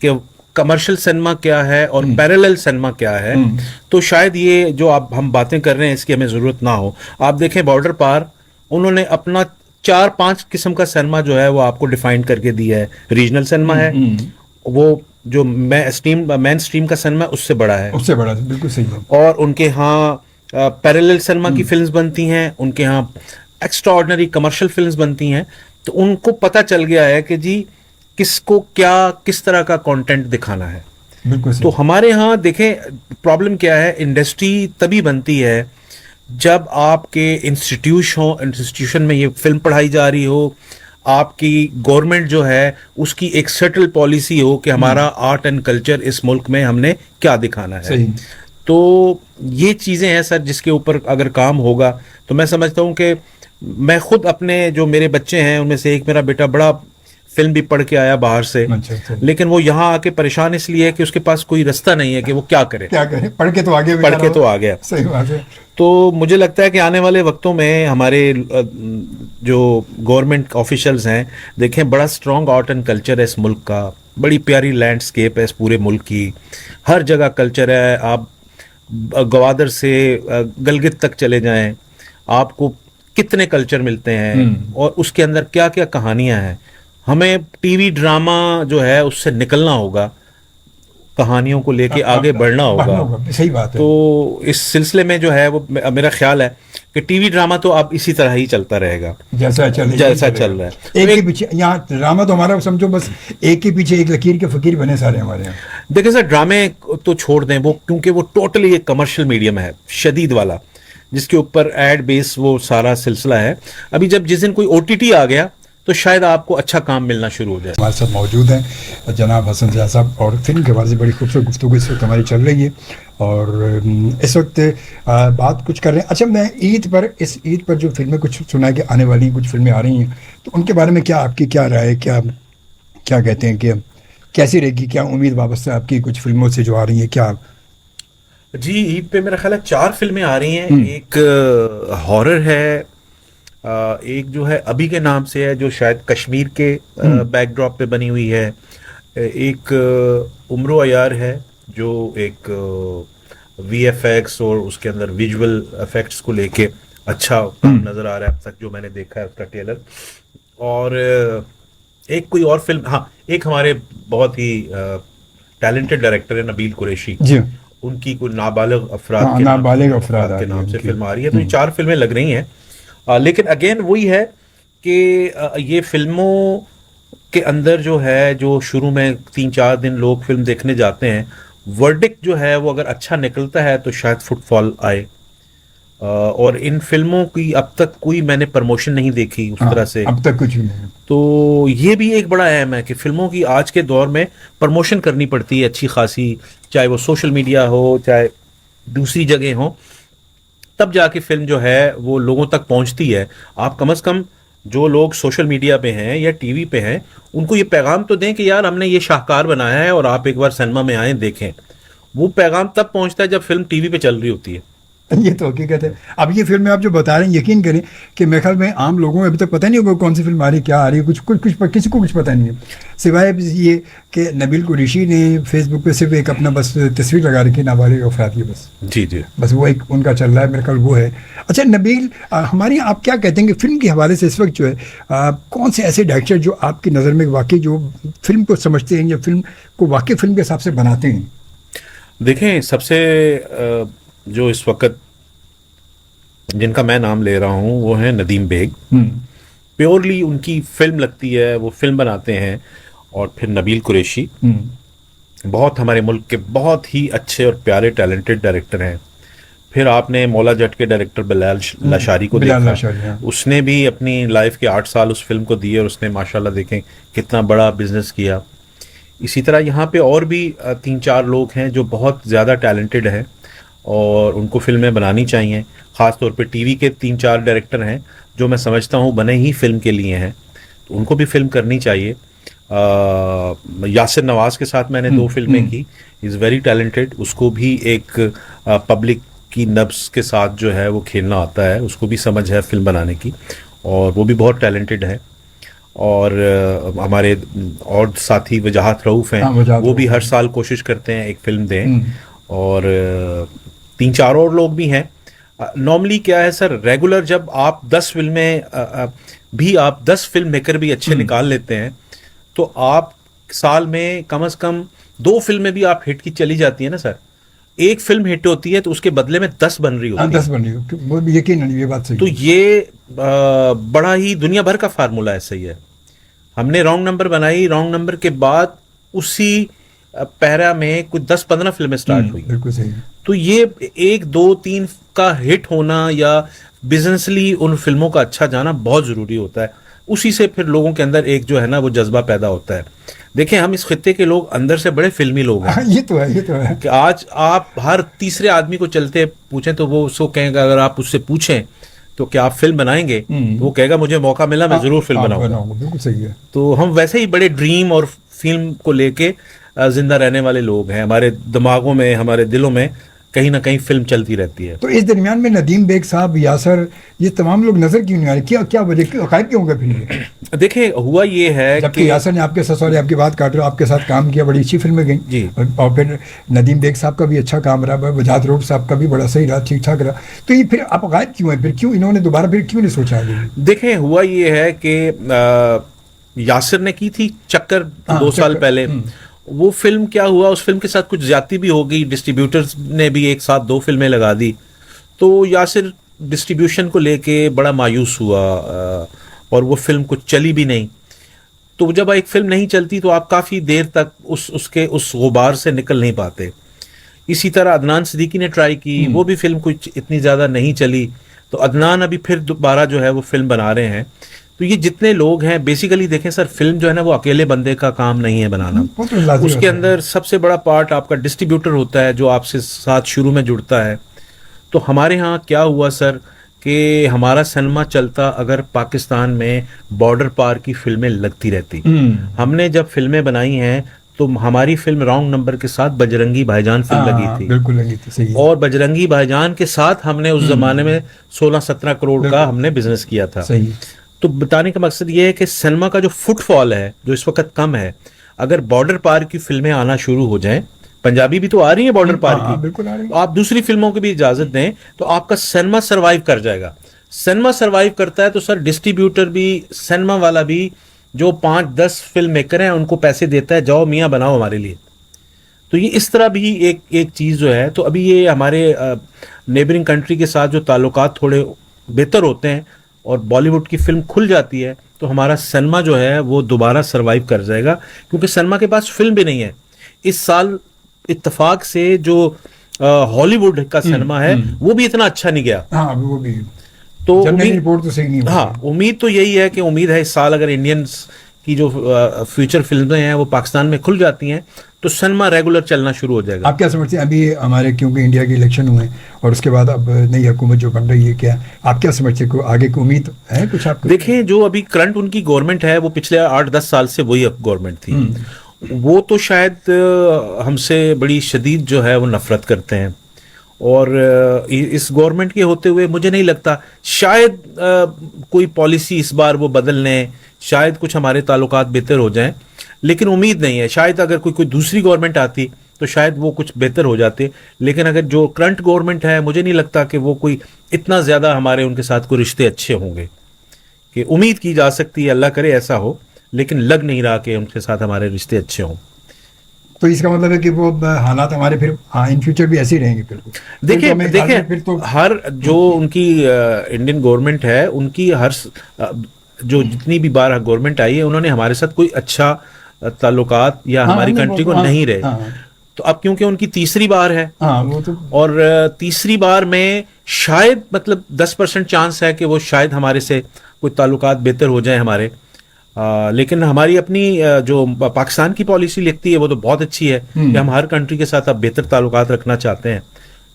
कि कमर्शियल सिनेमा क्या है और पैरेलल सिनेमा क्या है, तो शायद ये जो हम बातें कर रहे हैं इसकी हमें जरूरत ना हो। आप देखें, बॉर्डर पार उन्होंने अपना 4-5 किस्म का सिनेमा जो है वो आपको डिफाइन करके दिया है। रीजनल सिनेमा है, वो जो मेन स्ट्रीम का सिनेमा उससे बड़ा है, उससे बड़ा, बिल्कुल सही है। और उनके यहाँ पैरेलल सिनेमा की फिल्म्स बनती हैं, उनके यहाँ एक्स्ट्राऑर्डिनरी कमर्शियल फिल्म्स बनती हैं। तो उनको पता चल गया है कि जी किसको क्या किस तरह का कंटेंट दिखाना है। बिल्कुल सही। तो हमारे यहाँ देखें, प्रॉब्लम क्या है, इंडस्ट्री तभी बनती है जब आपके इंस्टीट्यूशन में ये फिल्म पढ़ाई जा रही हो, आपकी गवर्नमेंट जो है उसकी एक सेटल पॉलिसी हो कि हमारा आर्ट एंड कल्चर इस मुल्क में हमने क्या दिखाना है। सही। तो ये चीज़ें हैं सर, जिसके ऊपर अगर काम होगा तो मैं समझता हूँ कि मैं खुद अपने जो मेरे बच्चे हैं उनमें से एक मेरा बेटा बड़ा फिल्म भी पढ़ के आया बाहर से, अच्छा। लेकिन वो यहाँ आके परेशान इसलिए है कि उसके पास कोई रास्ता नहीं है कि वो क्या करे। क्या करे, पढ़ के तो आगे, पढ़ के तो आ गया। सही बात है। तो मुझे लगता है कि आने वाले वक्तों में हमारे जो गवर्नमेंट ऑफिशियल्स हैं, देखें बड़ा स्ट्रॉन्ग आर्ट एंड कल्चर है इस मुल्क का, बड़ी प्यारी लैंडस्केप है इस पूरे मुल्क की, हर जगह कल्चर है। आप गवादर से गलगित तक चले जाएं, आपको कितने कल्चर मिलते हैं और उसके अंदर क्या क्या कहानियां हैं। हमें टीवी ड्रामा जो है उससे निकलना होगा, कहानियों को लेके आगे बढ़ना होगा। सही बात है। तो इस सिलसिले में जो है वो मेरा ख्याल है कि टीवी ड्रामा तो अब इसी तरह ही चलता रहेगा जैसा चल रहा है। एक के पीछे, यहाँ ड्रामा तो हमारा समझो बस एक के पीछे एक लकीर के फकीर बने सारे हमारे यहाँ। देखिए सर, ड्रामे तो छोड़ दें वो, क्योंकि वो टोटली एक कमर्शियल मीडियम है शदीद वाला, जिसके ऊपर एड बेस वो सारा सिलसिला है। अभी जिस दिन कोई OTT आ गया तो शायद आपको अच्छा काम मिलना शुरू हो जाए। हमारे साथ मौजूद हैं जनाब हसन ज़िया साहब, और फिल्म के हवाले से बड़ी खूबसूरत गुफ्तगू इस वक्त हमारी चल रही है, और इस वक्त बात कुछ कर रहे हैं। अच्छा, मैं इस ईद पर जो फिल्में कुछ सुना कि आने वाली कुछ फिल्में आ रही हैं, तो उनके बारे में आपकी क्या राय है, क्या कहते हैं कि कैसी रहेगी, क्या उम्मीद वाबस्ता है आपकी कुछ फिल्मों से जो आ रही है? क्या जी, ईद पे मेरा ख्याल है 4 फिल्में आ रही हैं। एक हॉरर है, एक जो है अभी के नाम से है, जो शायद कश्मीर के बैकड्रॉप पे बनी हुई है। एक उम्रो अयार है, जो एक VFX और उसके अंदर विजुअल इफेक्ट्स को लेके अच्छा काम नजर आ रहा है अब तक जो मैंने देखा है उसका ट्रेलर। और एक कोई और फिल्म, हाँ, एक हमारे बहुत ही टैलेंटेड डायरेक्टर है नबील कुरैशी जी, उनकी कोई नाबालिग अफराद के नाम से फिल्म आ रही है। तो ये 4 फिल्में लग रही हैं। लेकिन अगेन वही है कि ये फिल्मों के अंदर जो है, जो शुरू में 3-4 दिन लोग फिल्म देखने जाते हैं, वर्डिक्ट जो है वो अगर अच्छा निकलता है तो शायद फुटफॉल आए। और इन फिल्मों की अब तक कोई मैंने प्रमोशन नहीं देखी उस तरह से, अब तक कुछ नहीं। तो ये भी एक बड़ा अहम है कि फिल्मों की आज के दौर में प्रमोशन करनी पड़ती है अच्छी खासी, चाहे वो सोशल मीडिया हो चाहे दूसरी जगह हो, तब जाके फिल्म जो है वो लोगों तक पहुंचती है। आप कम से कम जो लोग सोशल मीडिया पे हैं या टीवी पे हैं, उनको ये पैगाम तो दें कि यार हमने ये शाहकार बनाया है और आप एक बार सिनेमा में आए देखें। वो पैगाम तब पहुंचता है जब फिल्म टीवी पे चल रही होती है। ये तो हकीकत है। अब ये फिल्में आप जो बता रहे हैं, यकीन करें कि मेरे ख्याल में आम लोगों में अभी तक पता नहीं होगा कौन सी फिल्म आ रही है, क्या आ रही है, कुछ किसी को कुछ पता नहीं है, सिवाय ये कि नबील कुरैशी ने फेसबुक पे सिर्फ एक अपना बस तस्वीर लगा रखी नाबालिग अफराद की, बस जी, बस वो एक उनका चल रहा है, मेरे ख्याल वो है। अच्छा नबील, हमारी आप क्या कहते हैं कि फिल्म के हवाले से इस वक्त जो है कौन से ऐसे डायरेक्टर जो आपकी नज़र में वाकई जो फिल्म को समझते हैं या फिल्म को वाकई फिल्म के हिसाब से बनाते हैं? देखें, सबसे जो इस वक्त जिनका मैं नाम ले रहा हूँ वो है नदीम बेग। प्योरली उनकी फिल्म लगती है, वो फिल्म बनाते हैं। और फिर नबील कुरैशी, बहुत हमारे मुल्क के बहुत ही अच्छे और प्यारे टैलेंटेड डायरेक्टर हैं। फिर आपने मौला जट के डायरेक्टर बिलाल लाशारी को देखा, उसने भी अपनी लाइफ के 8 साल उस फिल्म को दिए और उसने माशाल्लाह देखें कितना बड़ा बिजनेस किया। इसी तरह यहाँ पे और भी 3-4 लोग हैं जो बहुत ज़्यादा टैलेंटेड हैं और उनको फिल्में बनानी चाहिए। ख़ास तौर पे टीवी के 3-4 डायरेक्टर हैं जो मैं समझता हूँ बने ही फिल्म के लिए हैं, तो उनको भी फिल्म करनी चाहिए। यासिर नवाज़ के साथ मैंने 2 फिल्में की, इज़ वेरी टैलेंटेड। उसको भी एक पब्लिक की नब्ज़ के साथ जो है वो खेलना आता है, उसको भी समझ है फिल्म बनाने की, और वो भी बहुत टैलेंटेड है। और हमारे और साथी वजाहत रऊफ़ हैं, वो भी हर साल कोशिश करते हैं एक फिल्म दें। और 3-4 और लोग भी हैं। नॉर्मली क्या है सर, रेगुलर जब आप 10 फिल्में भी आप 10 फिल्म मेकर भी अच्छे निकाल लेते हैं, तो आप साल में कम से कम 2 फिल्में भी आप हिट की चली जाती है ना सर। एक फिल्म हिट होती है तो उसके बदले में 10 बन रही होती है। 10 बन रही हो, वो यकीन नहीं, ये बात सही। तो ये बड़ा ही दुनिया भर का फार्मूला है, सही है। हमने रॉन्ग नंबर बनाई, रॉन्ग नंबर के बाद उसी पहरा में कुछ 10-15 फिल्में स्टार्ट हुई। बिल्कुल सही। तो ये 1-2-3 का हिट होना या बिजनेसली उन फिल्मों का अच्छा जाना बहुत ज़रूरी होता है। उसी से फिर लोगों के अंदर एक जो है ना वो जज्बा पैदा होता है। देखें, हम इस खित्ते के लोग अंदर से बड़े फिल्मी लोग हैं। ये तो है कि आज आप हर तीसरे आदमी को चलते पूछें तो वो उसको कहेंगे, अगर आप उससे पूछें तो क्या आप फिल्म बनाएंगे? तो वो कहेगा मुझे मौका मिला मैं जरूर फिल्म बनाऊंगा। बिल्कुल सही है। तो हम वैसे ही बड़े ड्रीम और फिल्म को लेके जिंदा रहने वाले लोग हैं। हमारे दिमागों में, हमारे दिलों में कहीं ना कहीं फिल्म चलती रहती है। तो इस दरमियान में नदीम बेग साहब, यासर, ये तमाम लोग नजर क्यों नहीं आ रहे? क्या क्या वजह, गायब क्यों हो गए फिल्म? देखिए हुआ ये है जबकि कि यासर ने, आपके ससुर आपकी बात काट रहे हो, आपके साथ काम किया, बड़ी अच्छी फिल्में गई जी। और फिर नदीम बेग साहब का भी अच्छा काम रहा, वजाहत रोड साहब का भी बड़ा सही रहा, ठीक ठाक रहा। तो ये फिर आप गायब क्यों है? फिर क्यों इन्होंने दोबारा फिर क्यों नहीं सोचा? देखें हुआ ये है कि यासिर ने की थी चक्कर 2 साल चक्कर, पहले। वो फिल्म क्या हुआ, उस फिल्म के साथ कुछ ज्यादती भी हो गई, डिस्ट्रीब्यूटर्स ने भी एक साथ 2 फिल्में लगा दी। तो यासिर डिस्ट्रीब्यूशन को लेके बड़ा मायूस हुआ और वो फिल्म कुछ चली भी नहीं। तो जब एक फिल्म नहीं चलती तो आप काफ़ी देर तक उस गुबार से निकल नहीं पाते। इसी तरह अदनान सिद्दीकी ने ट्राई की, वो भी फिल्म कुछ इतनी ज़्यादा नहीं चली। तो अदनान अभी फिर दोबारा जो है वो फिल्म बना रहे हैं। तो ये जितने लोग हैं, बेसिकली देखें सर, फिल्म जो है ना वो अकेले बंदे का काम नहीं है बनाना। उसके अंदर सबसे बड़ा पार्ट आपका डिस्ट्रीब्यूटर होता है जो आपसे साथ शुरू में जुड़ता है। तो हमारे यहाँ क्या हुआ सर कि हमारा सिनेमा चलता अगर पाकिस्तान में बॉर्डर पार की फिल्में लगती रहती। हमने जब फिल्में बनाई हैं तो हमारी फिल्म रॉन्ग नंबर के साथ बजरंगी भाईजान फिल्म लगी थी। बिल्कुल लगी थी, सही है। और बजरंगी भाईजान के साथ हमने उस जमाने में 16-17 करोड़ का हमने बिजनेस किया था। सही। तो बताने का मकसद ये है कि सिनेमा का जो फुटफॉल है, जो इस वक्त कम है, अगर बॉर्डर पार की फिल्में आना शुरू हो जाएं, पंजाबी भी तो आ रही है बॉर्डर पार की, बिल्कुल आ रही है। आप दूसरी फिल्मों की भी इजाजत दें तो आपका सिनेमा सरवाइव कर जाएगा। सिनेमा सरवाइव करता है तो सर डिस्ट्रीब्यूटर भी, सिनेमा वाला भी, जो 5-10 फिल्म मेकर हैं उनको पैसे देता है, जाओ मियाँ बनाओ हमारे लिए। तो ये इस तरह भी एक चीज़ जो है। तो अभी ये हमारे नेबरिंग कंट्री के साथ जो ताल्लुकात थोड़े बेहतर होते हैं और बॉलीवुड की फिल्म खुल जाती है तो हमारा सिनेमा जो है वो दोबारा सरवाइव कर जाएगा, क्योंकि सिनेमा के पास फिल्म भी नहीं है। इस साल इत्तेफाक से जो हॉलीवुड का सिनेमा है वो भी इतना अच्छा नहीं गया। हाँ, वो भी। तो रिपोर्ट तो सही नहीं हुई। हाँ, उम्मीद तो यही है कि उम्मीद है इस साल अगर इंडियंस की जो फ्यूचर फिल्में हैं वो पाकिस्तान में खुल जाती हैं तो सिनेमा रेगुलर चलना शुरू हो जाएगा। आप क्या समझते हैं? अभी हमारे क्योंकि इंडिया के इलेक्शन हुए और उसके बाद अब नई हुकूमत जो बन रही है, क्या आप क्या समझते हैं, आगे की उम्मीद है कुछ आपको? देखें जो अभी करंट उनकी गवर्नमेंट है वो पिछले 8-10 साल से वही गवर्नमेंट थी। वो तो शायद हमसे बड़ी शदीद जो है वो नफरत करते हैं और इस गवर्नमेंट के होते हुए मुझे नहीं लगता शायद कोई पॉलिसी इस बार वो बदल लें, शायद कुछ हमारे ताल्लुकात बेहतर हो जाएं, लेकिन उम्मीद नहीं है। शायद अगर कोई दूसरी गवर्नमेंट आती तो शायद वो कुछ बेहतर हो जाते, लेकिन अगर जो करंट गवर्नमेंट है मुझे नहीं लगता कि वो कोई इतना ज़्यादा हमारे उनके साथ कोई रिश्ते अच्छे होंगे। कि उम्मीद की जा सकती है, अल्लाह करे ऐसा हो, लेकिन लग नहीं रहा कि उनके साथ हमारे रिश्ते अच्छे हों। तो इसका मतलब है कि वो हालात हमारे फिर इन फ्यूचर भी ऐसे ही रहेंगे। फिर देखिए फिर तो हर जो उनकी इंडियन गवर्नमेंट है, उनकी हर जो जितनी भी बार गवर्नमेंट आई है उन्होंने हमारे साथ कोई अच्छा ताल्लुकात या हमारी कंट्री को नहीं रहे। तो अब क्योंकि उनकी तीसरी बार है वो तो, और तीसरी बार में शायद मतलब 10% चांस है कि वो शायद हमारे से कोई ताल्लुकात बेहतर हो जाए हमारे। लेकिन हमारी अपनी जो पाकिस्तान की पॉलिसी लिखती है वो तो बहुत अच्छी है कि हम हर कंट्री के साथ अब बेहतर ताल्लुकात रखना चाहते हैं।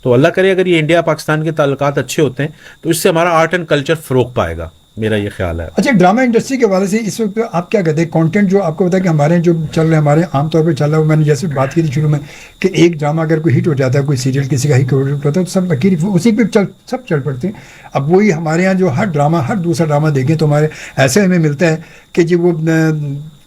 तो अल्लाह करे अगर ये इंडिया पाकिस्तान के ताल्लुकात अच्छे होते हैं तो इससे हमारा आर्ट एंड कल्चर फरोग पाएगा, मेरा ये ख्याल है। अच्छा, ड्रामा इंडस्ट्री के हवाले से इस वक्त आप क्या कहते हैं? कंटेंट जो आपको पता है कि हमारे जो चल रहे हैं, हमारे आमतौर पर चल रहा है, मैंने जैसे बात की थी शुरू में कि एक ड्रामा अगर कोई हिट हो जाता है, कोई सीरियल किसी का हिट होता है तो सब लकीर उसी पे सब चल पड़ते हैं। अब वही हमारे यहाँ जो हर दूसरा ड्रामा देखें तो हमारे ऐसे हमें मिलता है कि जो वो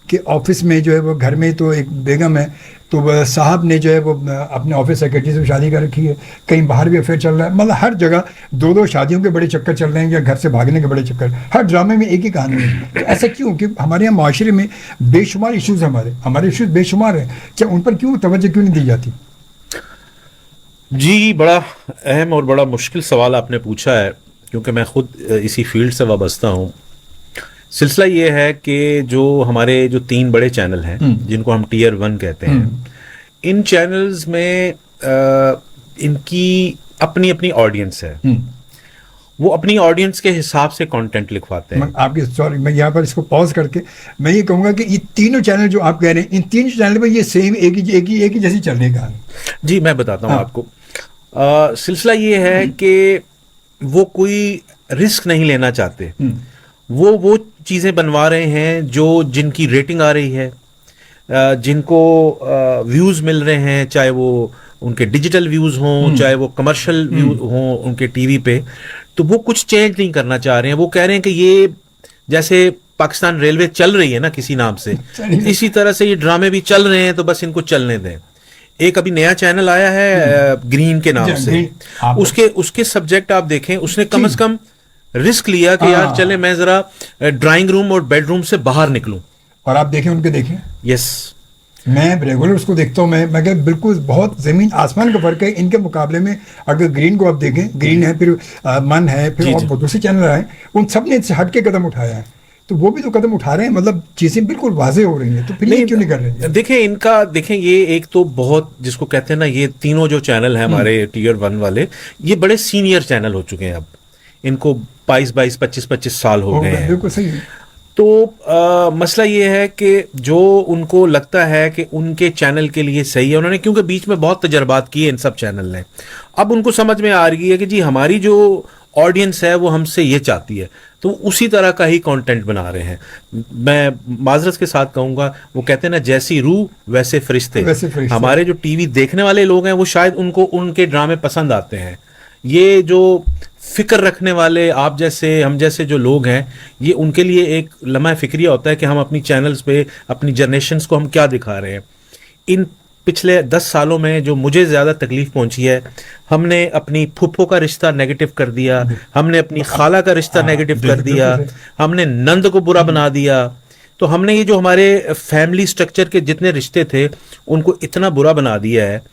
कि ऑफिस में जो है वो, घर में तो एक बेगम है तो साहब ने जो है वो अपने ऑफिस सेक्रेटरी से शादी कर रखी है, कहीं बाहर भी अफेयर चल रहा है, मतलब हर जगह 2-2 शादियों के बड़े चक्कर चल रहे हैं या घर से भागने के बड़े चक्कर, हर ड्रामे में एक ही कहानी है। तो ऐसा क्यों कि हमारे यहाँ माशरे में बेशुमार इशूज़, हमारे इशूज़ बेशुमार हैं, क्या उन पर क्यों तवज्जो क्यों नहीं दी जाती? जी, बड़ा अहम और बड़ा मुश्किल सवाल आपने पूछा है, क्योंकि मैं खुद इसी फील्ड से वाबस्ता हूँ। सिलसिला ये है कि जो हमारे जो 3 बड़े चैनल हैं जिनको हम टियर 1 कहते हैं, इन चैनल्स में इनकी अपनी अपनी ऑडियंस है। वो अपनी ऑडियंस के हिसाब से कंटेंट लिखवाते हैं। आपके सॉरी, मैं यहाँ पर इसको पॉज करके मैं ये कहूँगा कि ये तीनों चैनल जो आप कह रहे हैं, इन 3 चैनल पर ये सेम एक ही जैसी चलने का है। जी, मैं बताता हूँ आपको। सिलसिला ये है कि वो कोई रिस्क नहीं लेना चाहते, वो चीज़ें बनवा रहे हैं जो जिनकी रेटिंग आ रही है, जिनको व्यूज़ मिल रहे हैं, चाहे वो उनके डिजिटल व्यूज़ हों, चाहे वो कमर्शियल व्यू हों उनके टीवी पे, तो वो कुछ चेंज नहीं करना चाह रहे हैं। वो कह रहे हैं कि ये जैसे पाकिस्तान रेलवे चल रही है ना किसी नाम से, इसी तरह से ये ड्रामे भी चल रहे हैं, तो बस इनको चलने दें। एक अभी नया चैनल आया है ग्रीन के नाम से, उसके सब्जेक्ट आप देखें, उसने कम से कम रिस्क लिया कि यार चले मैं जरा ड्राइंग रूम और बेडरूम से बाहर निकलूं, और आप देखें उनके देखें। यस, मैं रेगुलर उसको देखता हूँ, मैं क्या बिल्कुल बहुत जमीन आसमान का फर्क है इनके मुकाबले में। अगर ग्रीन को आप देखें, ग्रीन है, फिर मन है, फिर और दूसरे चैनल आए, उन सब ने इससे हट के कदम उठाया है, तो वो भी तो कदम उठा रहे हैं, मतलब चीजें बिल्कुल वाजे हो रही हैं, तो फिर ये क्यों नहीं कर रहे हैं? देखें ये एक तो बहुत जिसको कहते हैं ना, ये तीनों जो चैनल हैं हमारे टीयर 1 वाले, ये बड़े सीनियर चैनल हो चुके हैं। अब इनको 22 25 साल हो गए हैं। बिल्कुल सही। तो मसला ये है कि जो उनको लगता है कि उनके चैनल के लिए सही है, उन्होंने क्योंकि बीच में बहुत तजर्बात किए इन सब चैनल ने, अब उनको समझ में आ रही है कि जी हमारी जो ऑडियंस है वो हमसे ये चाहती है, तो उसी तरह का ही कंटेंट बना रहे हैं। मैं माजरत के साथ कहूँगा, वो कहते हैं ना जैसी रूह वैसे फरिश्ते। हमारे जो टीवी देखने वाले लोग हैं वो शायद उनको उनके ड्रामे पसंद आते हैं। ये जो फिक्र रखने वाले आप जैसे हम जैसे जो लोग हैं, ये उनके लिए एक लम्हा फिक्रिया होता है कि हम अपनी चैनल्स पे अपनी जनरेशन्स को हम क्या दिखा रहे हैं। इन पिछले 10 सालों में जो मुझे ज़्यादा तकलीफ पहुंची है, हमने अपनी फुप्पो का रिश्ता नेगेटिव कर दिया, हमने अपनी खाला का रिश्ता नेगेटिव कर दिया, हमने नंद को बुरा बना दिया। तो हमने ये जो हमारे फैमिली स्ट्रक्चर के जितने रिश्ते थे उनको इतना बुरा बना दिया है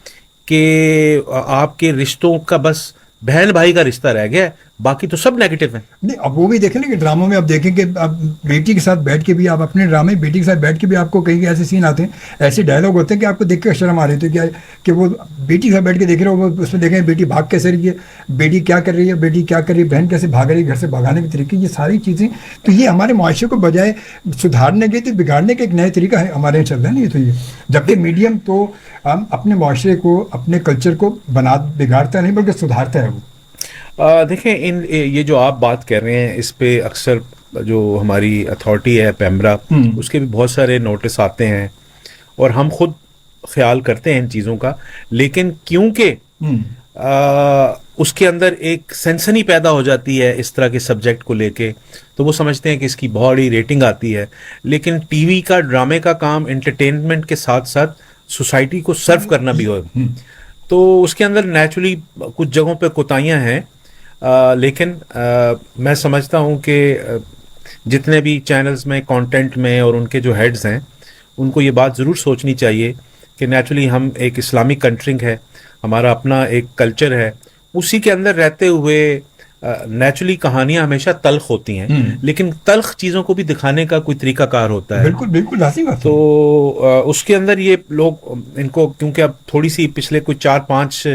कि आपके रिश्तों का बस बहन भाई का रिश्ता रह गया है, बाकी तो सब नेगेटिव है। नहीं, अब वो भी देखें ना कि ड्रामों में आप देखें कि अब बेटी के साथ बैठ के भी आप अपने ड्रामे बेटी के साथ बैठ के भी आपको कई ऐसे सीन आते हैं, ऐसे डायलॉग होते हैं कि आपको देख कर शर्म आ रही थी कि वो बेटी के साथ बैठ के देख रहे हो, वो उसमें देखें बेटी भाग कैसे रही है, बेटी क्या कर रही है, बेटी क्या कर रही है, बहन कैसे भाग रही है, घर से भगाने के तरीके, ये सारी चीज़ें। तो ये हमारे मुआशरे को बजाय सुधारने के तो बिगाड़ने का एक नया तरीका है हमारे यहाँ चल रहा है ना। ये तो ये जबकि मीडियम तो हम अपने मुआशरे को, अपने कल्चर को बिगाड़ता नहीं बल्कि सुधारता है वो। देखें ये जो आप बात कर रहे हैं, इस पे अक्सर जो हमारी अथॉरिटी है पैमरा, उसके भी बहुत सारे नोटिस आते हैं और हम खुद ख्याल करते हैं इन चीज़ों का, लेकिन क्योंकि उसके अंदर एक सेंसनी पैदा हो जाती है इस तरह के सब्जेक्ट को लेके, तो वो समझते हैं कि इसकी बहुत बड़ी रेटिंग आती है। लेकिन टीवी का, ड्रामे का काम एंटरटेनमेंट के साथ साथ सोसाइटी को सर्व करना भी हो, तो उसके अंदर नेचुरली कुछ जगहों पे कोताहियां हैं। लेकिन मैं समझता हूं कि जितने भी चैनल्स में, कंटेंट में और उनके जो हेड्स हैं, उनको ये बात ज़रूर सोचनी चाहिए कि नेचुरली हम एक इस्लामिक कंट्री है, हमारा अपना एक कल्चर है, उसी के अंदर रहते हुए नेचुरली कहानियां हमेशा तल्ख होती हैं, लेकिन तल्ख चीज़ों को भी दिखाने का कोई तरीका कार होता है। बिल्कुल बिल्कुल लाज़िम बात। तो उसके अंदर ये लोग इनको, क्योंकि अब थोड़ी सी पिछले कुछ 4-5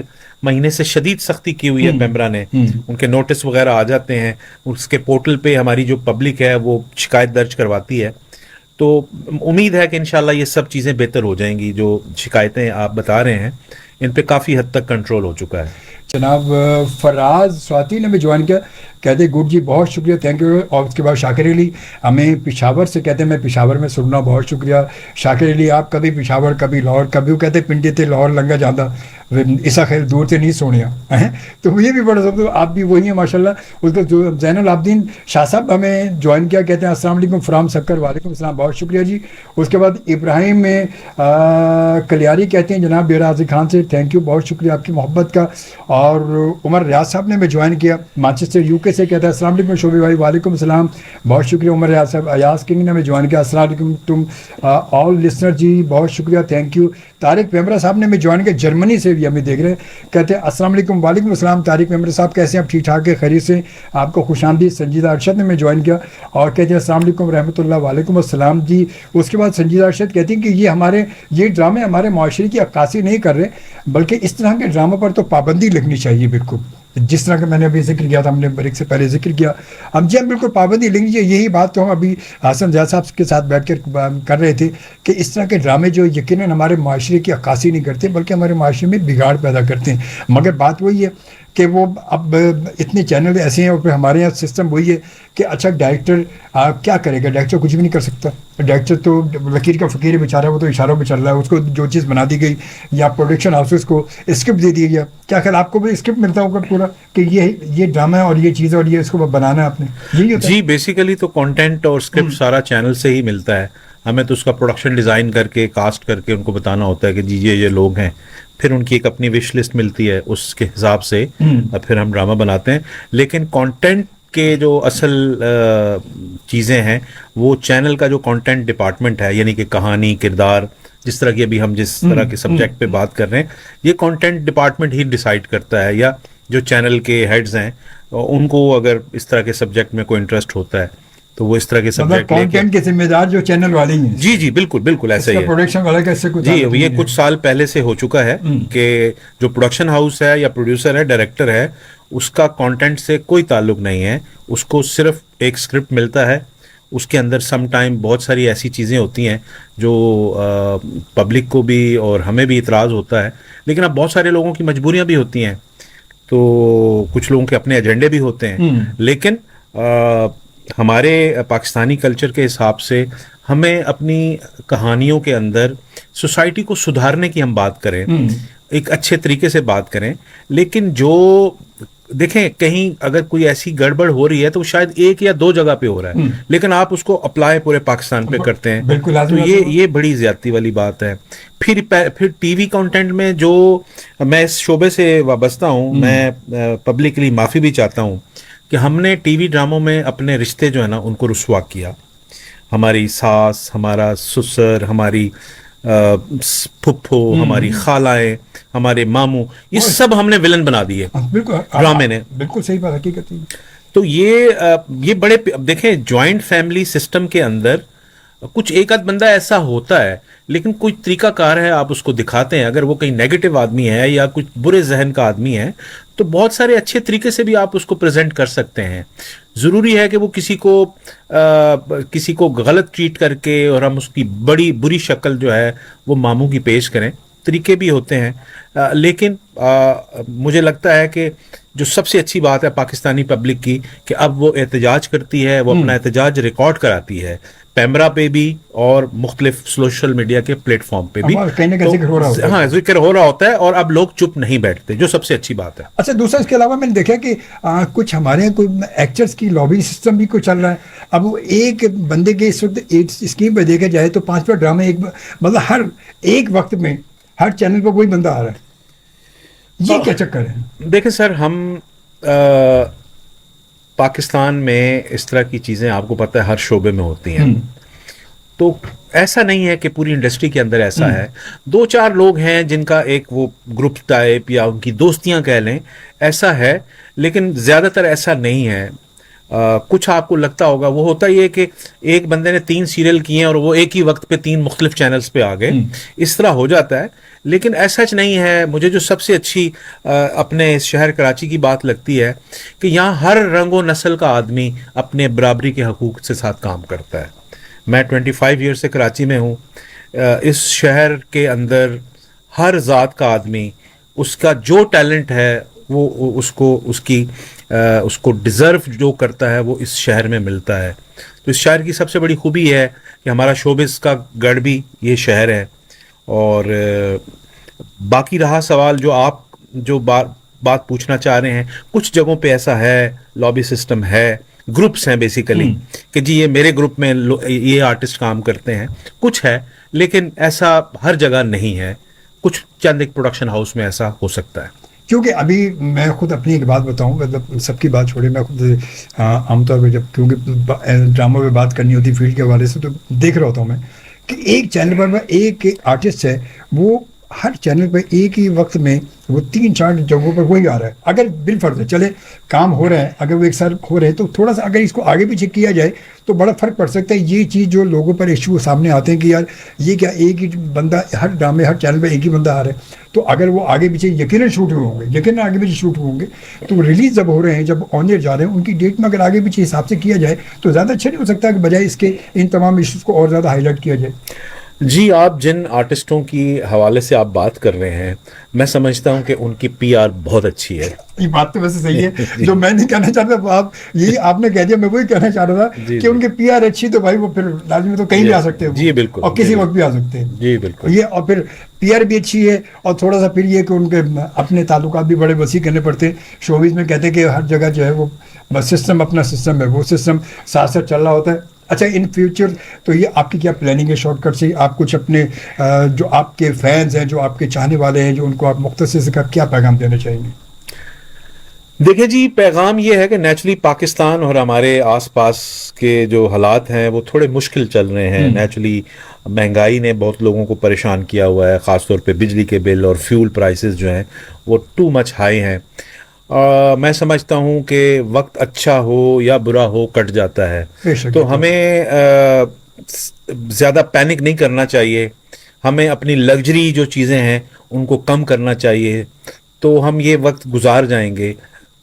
महीने से शदीद सख्ती की हुई है पैमरा ने, उनके नोटिस वगैरह आ जाते हैं, उसके पोर्टल पे हमारी जो पब्लिक है वो शिकायत दर्ज करवाती है। तो उम्मीद है कि इंशाल्लाह ये सब चीज़ें बेहतर हो जाएंगी। जो शिकायतें आप बता रहे हैं इन पे काफ़ी हद तक कंट्रोल हो चुका है। जनाब फराज स्वाति ने भी ज्वाइन किया, कहते गुड जी बहुत शुक्रिया, थैंक यू। और उसके बाद शाकिर अली हमें पिशावर से कहते हैं, मैं पिशावर में सुनना, बहुत शुक्रिया शाकिर अली। आप कभी पिशावर, कभी लाहौर, कभी वो कहते पिंडी थे लाहौर लंगा जाता, इसा खैर दूर से नहीं सोनिया है, तो ये भी बड़ा सब, तो आप भी वही हैं माशाल्लाह। उसका जो जैनुल आबदीन शाह साहब हमें ज्वाइन किया, कहते हैं अस्सलाम वालेकुम फ्राम सक्कर, वालेकुम अस्सलाम, बहुत शुक्रिया जी। उसके बाद इब्राहिम में कलियारी कहते हैं जनाब बेराजी खान से, थैंक यू, बहुत शुक्रिया आपकी मोहब्बत का। और उमर रियाज साहब ने भी ज्वाइन किया मैनचेस्टर यूके से, कहता है अस्सलाम वालेकुम शोबी भाई, वालेकुम अस्सलाम, बहुत शुक्रिया उमर रियाज साहब। अयाज किंग ने भी ज्वाइन किया, अस्सलाम वालेकुम तुम ऑल लिसनर जी, बहुत शुक्रिया, थैंक यू। तारिक पेमरा साहब ने भी ज्वाइन किया, जर्मनी से भी हमें देख रहे हैं, कहते हैं अस्सलाम वालेकुम, वालेकुम अस्सलाम। तारिक पेमरा साहब कैसे हैं आप, ठीक ठाक है, खैरियत से, आपको खुशामदीद। संजीदा अरशद ने मैं ज्वाइन किया और कहते हैं अस्सलाम वालेकुम रहमतुल्लाह, वालेकुम अस्सलाम जी। उसके बाद संजीदा अरशद कहती हैं कि ये ड्रामे हमारे माशरे की अक्कासी नहीं कर रहे, बल्कि इस तरह के ड्रामों पर तो पाबंदी लगनी चाहिए, बिल्कुल जिस तरह का मैंने अभी जिक्र किया था, हमने ब्रेक से पहले जिक्र किया। हम जी हम बिल्कुल पाबंदी लगनी चाहिए। यही बात तो हम अभी हसन ज़िया साहब के साथ बैठ कर रहे थे कि इस तरह के ड्रामे जो यकीनन हमारे माशरे की अक्कासी नहीं करते, बल्कि हमारे माशरे में बिगाड़ पैदा करते हैं। मगर बात वही है कि वो अब इतने चैनल ऐसे हैं और फिर हमारे यहाँ सिस्टम वही है कि अच्छा डायरेक्टर क्या करेगा, डायरेक्टर कुछ भी नहीं कर सकता, डायरेक्टर तो लकीर का फ़कीर है बेचारा, वो तो इशारों पे चल रहा है, उसको जो चीज़ बना दी गई या प्रोडक्शन हाउसेस को स्क्रिप्ट दे दिया गया, क्या ख्याल आपको भी स्क्रिप्ट मिलता होगा पूरा कि ये ड्रामा है और ये चीज़ और ये इसको बनाना है आपने, यही होता है? जी, बेसिकली तो कंटेंट और स्क्रिप्ट सारा चैनल से ही मिलता है, हमें तो उसका प्रोडक्शन डिज़ाइन करके कास्ट करके उनको बताना होता है कि जी ये लोग हैं, फिर उनकी एक अपनी विश लिस्ट मिलती है, उसके हिसाब से फिर हम ड्रामा बनाते हैं। लेकिन कंटेंट के जो असल चीज़ें हैं वो चैनल का जो कंटेंट डिपार्टमेंट है, यानी कि कहानी, किरदार, जिस तरह की अभी हम जिस तरह के सब्जेक्ट पे बात कर रहे हैं, ये कंटेंट डिपार्टमेंट ही डिसाइड करता है, या जो चैनल के हेड्स हैं उनको अगर इस तरह के सब्जेक्ट में कोई इंटरेस्ट होता है तो वो इस तरह के मतलब सब्जेक्ट कंटेंट के जिम्मेदार जो चैनल वाले ही हैं। जी जी, बिल्कुल बिल्कुल ऐसा ही है। प्रोडक्शन वाला कैसे कुछ जी, ये कुछ साल पहले से हो चुका है कि जो प्रोडक्शन हाउस है या प्रोड्यूसर है, डायरेक्टर है, उसका कंटेंट से कोई ताल्लुक नहीं है, उसको सिर्फ एक स्क्रिप्ट मिलता है, उसके अंदर सम टाइम बहुत सारी ऐसी चीज़ें होती हैं जो पब्लिक को भी और हमें भी इतराज़ होता है, लेकिन अब बहुत सारे लोगों की मजबूरियां भी होती हैं, तो कुछ लोगों के अपने एजेंडे भी होते हैं, लेकिन हमारे पाकिस्तानी कल्चर के हिसाब से हमें अपनी कहानियों के अंदर सोसाइटी को सुधारने की हम बात करें, एक अच्छे तरीके से बात करें, लेकिन जो देखें कहीं अगर कोई ऐसी गड़बड़ हो रही है तो शायद एक या दो जगह पे हो रहा है, लेकिन आप उसको अप्लाई पूरे पाकिस्तान पे करते हैं, तो ये बड़ी ज्यादती वाली बात है। फिर टीवी कंटेंट में जो मैं इस शोबे से वाबस्ता हूँ, मैं पब्लिकली माफ़ी भी चाहता हूँ कि हमने टीवी ड्रामों में अपने रिश्ते जो है ना उनको रुस्वा किया, हमारी सास, हमारा ससुर, हमारी फुफ्फो, हमारी खालाएं, हमारे मामू, ये सब हमने विलन बना दिए ड्रामे ने। बिल्कुल सही बात, हकीकत है। तो ये बड़े देखें जॉइंट फैमिली सिस्टम के अंदर कुछ एक आध बंदा ऐसा होता है, लेकिन कोई तरीकाकार है, आप उसको दिखाते हैं। अगर वो कहीं नेगेटिव आदमी है या कुछ बुरे जहन का आदमी है तो बहुत सारे अच्छे तरीके से भी आप उसको प्रेजेंट कर सकते हैं। ज़रूरी है कि वो किसी को गलत ट्रीट करके और हम उसकी बड़ी बुरी शक्ल जो है वो मामू की पेश करें, तरीके भी होते हैं। लेकिन मुझे लगता है कि जो सबसे अच्छी बात है पाकिस्तानी पब्लिक की कि अब वो एहतजाज करती है, वो अपना एहतजाज रिकॉर्ड कराती है पैमरा पे भी और मुख्तलिफ सोशल मीडिया के प्लेटफॉर्म पे भी, हाँ जिक्र हो रहा होता है और अब लोग चुप नहीं बैठते, जो सबसे अच्छी बात है। अच्छा, दूसरा इसके अलावा मैंने देखा कि कुछ हमारे यहाँ कोई एक्टर्स की लॉबी सिस्टम भी कुछ चल रहा है। अब वो एक बंदे के इस वक्त एक स्कीम पे देखा जाए तो 5 ड्रामे मतलब हर एक वक्त में हर चैनल पर कोई बंदा आ रहा है, ये क्या चक्कर है? देखें सर, हम पाकिस्तान में इस तरह की चीज़ें आपको पता है हर शोबे में होती हैं, तो ऐसा नहीं है कि पूरी इंडस्ट्री के अंदर ऐसा है। 2-4 लोग हैं जिनका एक वो ग्रुप टाइप या उनकी दोस्तियां कह लें, ऐसा है, लेकिन ज़्यादातर ऐसा नहीं है। कुछ आपको लगता होगा, वो होता ही है कि एक बंदे ने 3 सीरियल किए हैं और वो एक ही वक्त पे 3 मुख्तलिफ चैनल्स पे आ गए, इस तरह हो जाता है, लेकिन ऐसा नहीं है। मुझे जो सबसे अच्छी अपने इस शहर कराची की बात लगती है कि यहाँ हर रंग व नस्ल का आदमी अपने बराबरी के हकूक़ से साथ काम करता है। मैं 25 ईयर से कराची में हूँ। इस शहर के अंदर हर ज़ात का आदमी, उसका जो टैलेंट है वो उसको डिज़र्व जो करता है वो इस शहर में मिलता है। तो इस शहर की सबसे बड़ी खूबी है कि हमारा शोबिस का गढ़ भी ये शहर है। और बाकी रहा सवाल जो आप बात पूछना चाह रहे हैं, कुछ जगहों पे ऐसा है, लॉबी सिस्टम है, ग्रुप्स हैं बेसिकली कि जी ये मेरे ग्रुप में ये आर्टिस्ट काम करते हैं, कुछ है, लेकिन ऐसा हर जगह नहीं है। कुछ चंद एक प्रोडक्शन हाउस में ऐसा हो सकता है। क्योंकि अभी मैं खुद अपनी एक बात बताऊं, मतलब सबकी बात छोड़े, मैं खुद आमतौर पर जब क्योंकि ड्रामा में बात करनी होती फील्ड के हवाले से, तो देख रहा होता हूँ मैं कि एक चैनल पर एक आर्टिस्ट है, वो हर चैनल पर एक ही वक्त में वो 3-4 जगहों पर वही आ रहा है। अगर बिलफर्ज है, चले काम हो रहा है, अगर वो एक साथ हो रहे हैं तो थोड़ा सा अगर इसको आगे पीछे किया जाए तो बड़ा फ़र्क पड़ सकता है। ये चीज़ जो लोगों पर इशू सामने आते हैं कि यार ये क्या एक ही बंदा हर ड्रामे हर चैनल पर एक ही बंदा आ रहा है, तो अगर वो आगे पीछे यकीनन शूट हुए होंगे, यकीनन आगे पीछे शूट होंगे, तो रिलीज़ जब हो रहे हैं, जब ऑन एयर जा रहे हैं, उनकी डेट में अगर आगे पीछे हिसाब से किया जाए तो ज़्यादा अच्छा नहीं हो सकता कि बजाय इसके इन तमाम इशूज़ को और ज़्यादा हाईलाइट किया जाए। जी, आप जिन आर्टिस्टों की हवाले से आप बात कर रहे हैं, मैं समझता हूं कि उनकी पीआर बहुत अच्छी है। ये बात तो वैसे सही है। जी जो मैं नहीं कहना चाहता वो आप यही आपने कह दिया, मैं वही कहना चाह रहा था जी कि जी उनके पीआर अच्छी तो भाई वो फिर लाजमी तो कहीं भी आ यस सकते हैं वो, जी बिल्कुल और जी किसी वक्त भी बिल्कुल आ सकते हैं जी बिल्कुल ये। और फिर पीआर भी अच्छी है, और थोड़ा सा फिर ये कि उनके अपने ताल्लुकात भी बड़े वसी करने पड़ते हैं। शोबिज में कहते हैं कि हर जगह जो है वो सिस्टम अपना सिस्टम है, वो सिस्टम साथ साथ चल रहा होता है। अच्छा, इन फ्यूचर तो ये आपकी क्या प्लानिंग है शॉर्टकट से? आप कुछ अपने जो आपके फैंस हैं, जो आपके चाहने वाले हैं, जो उनको आप मुख्तसर से क्या पैगाम देना चाहेंगे? देखिए जी, पैगाम ये है कि नेचुरली पाकिस्तान और हमारे आसपास के जो हालात हैं वो थोड़े मुश्किल चल रहे हैं। नेचुरली महंगाई ने बहुत लोगों को परेशान किया हुआ है, ख़ासतौर पे बिजली के बिल और फ्यूल प्राइसेस जो हैं वो टू मच हाई हैं। मैं समझता हूँ कि वक्त अच्छा हो या बुरा हो कट जाता है, बेशक तो ये तो है। हमें ज़्यादा पैनिक नहीं करना चाहिए। हमें अपनी लग्जरी जो चीज़ें हैं उनको कम करना चाहिए, तो हम ये वक्त गुजार जाएंगे।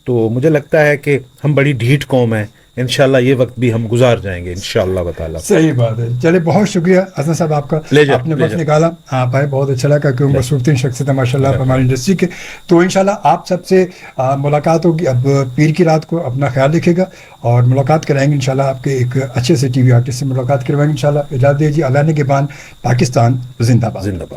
तो मुझे लगता है कि हम बड़ी ढीठ कौम है, इंशाल्लाह ये वक्त भी हम गुजार जाएंगे इंशाल्लाह ताला। सही बात है। चलिए, बहुत शुक्रिया हसन साहब आपका, प्लेजर आपने वक्त प्लेजर निकाला, आप आए, बहुत अच्छा लगा क्योंकि मसरूफ़ीन शख्सियत है माशाल्लाह आप प्लेजर। हमारी इंडस्ट्री के। तो इंशाल्लाह आप सबसे मुलाकात होगी अब पीर की रात को। अपना ख्याल रखिएगा और मुलाकात कराएंगे इंशाल्लाह, आपके एक अच्छे से टीवी आर्टिस्ट से मुलाकात करवाएंगे इंशाल्लाह। इजाज़त दीजिए। अल्लाह ने के बान, पाकिस्तान जिंदाबाद। जिंदाबाद।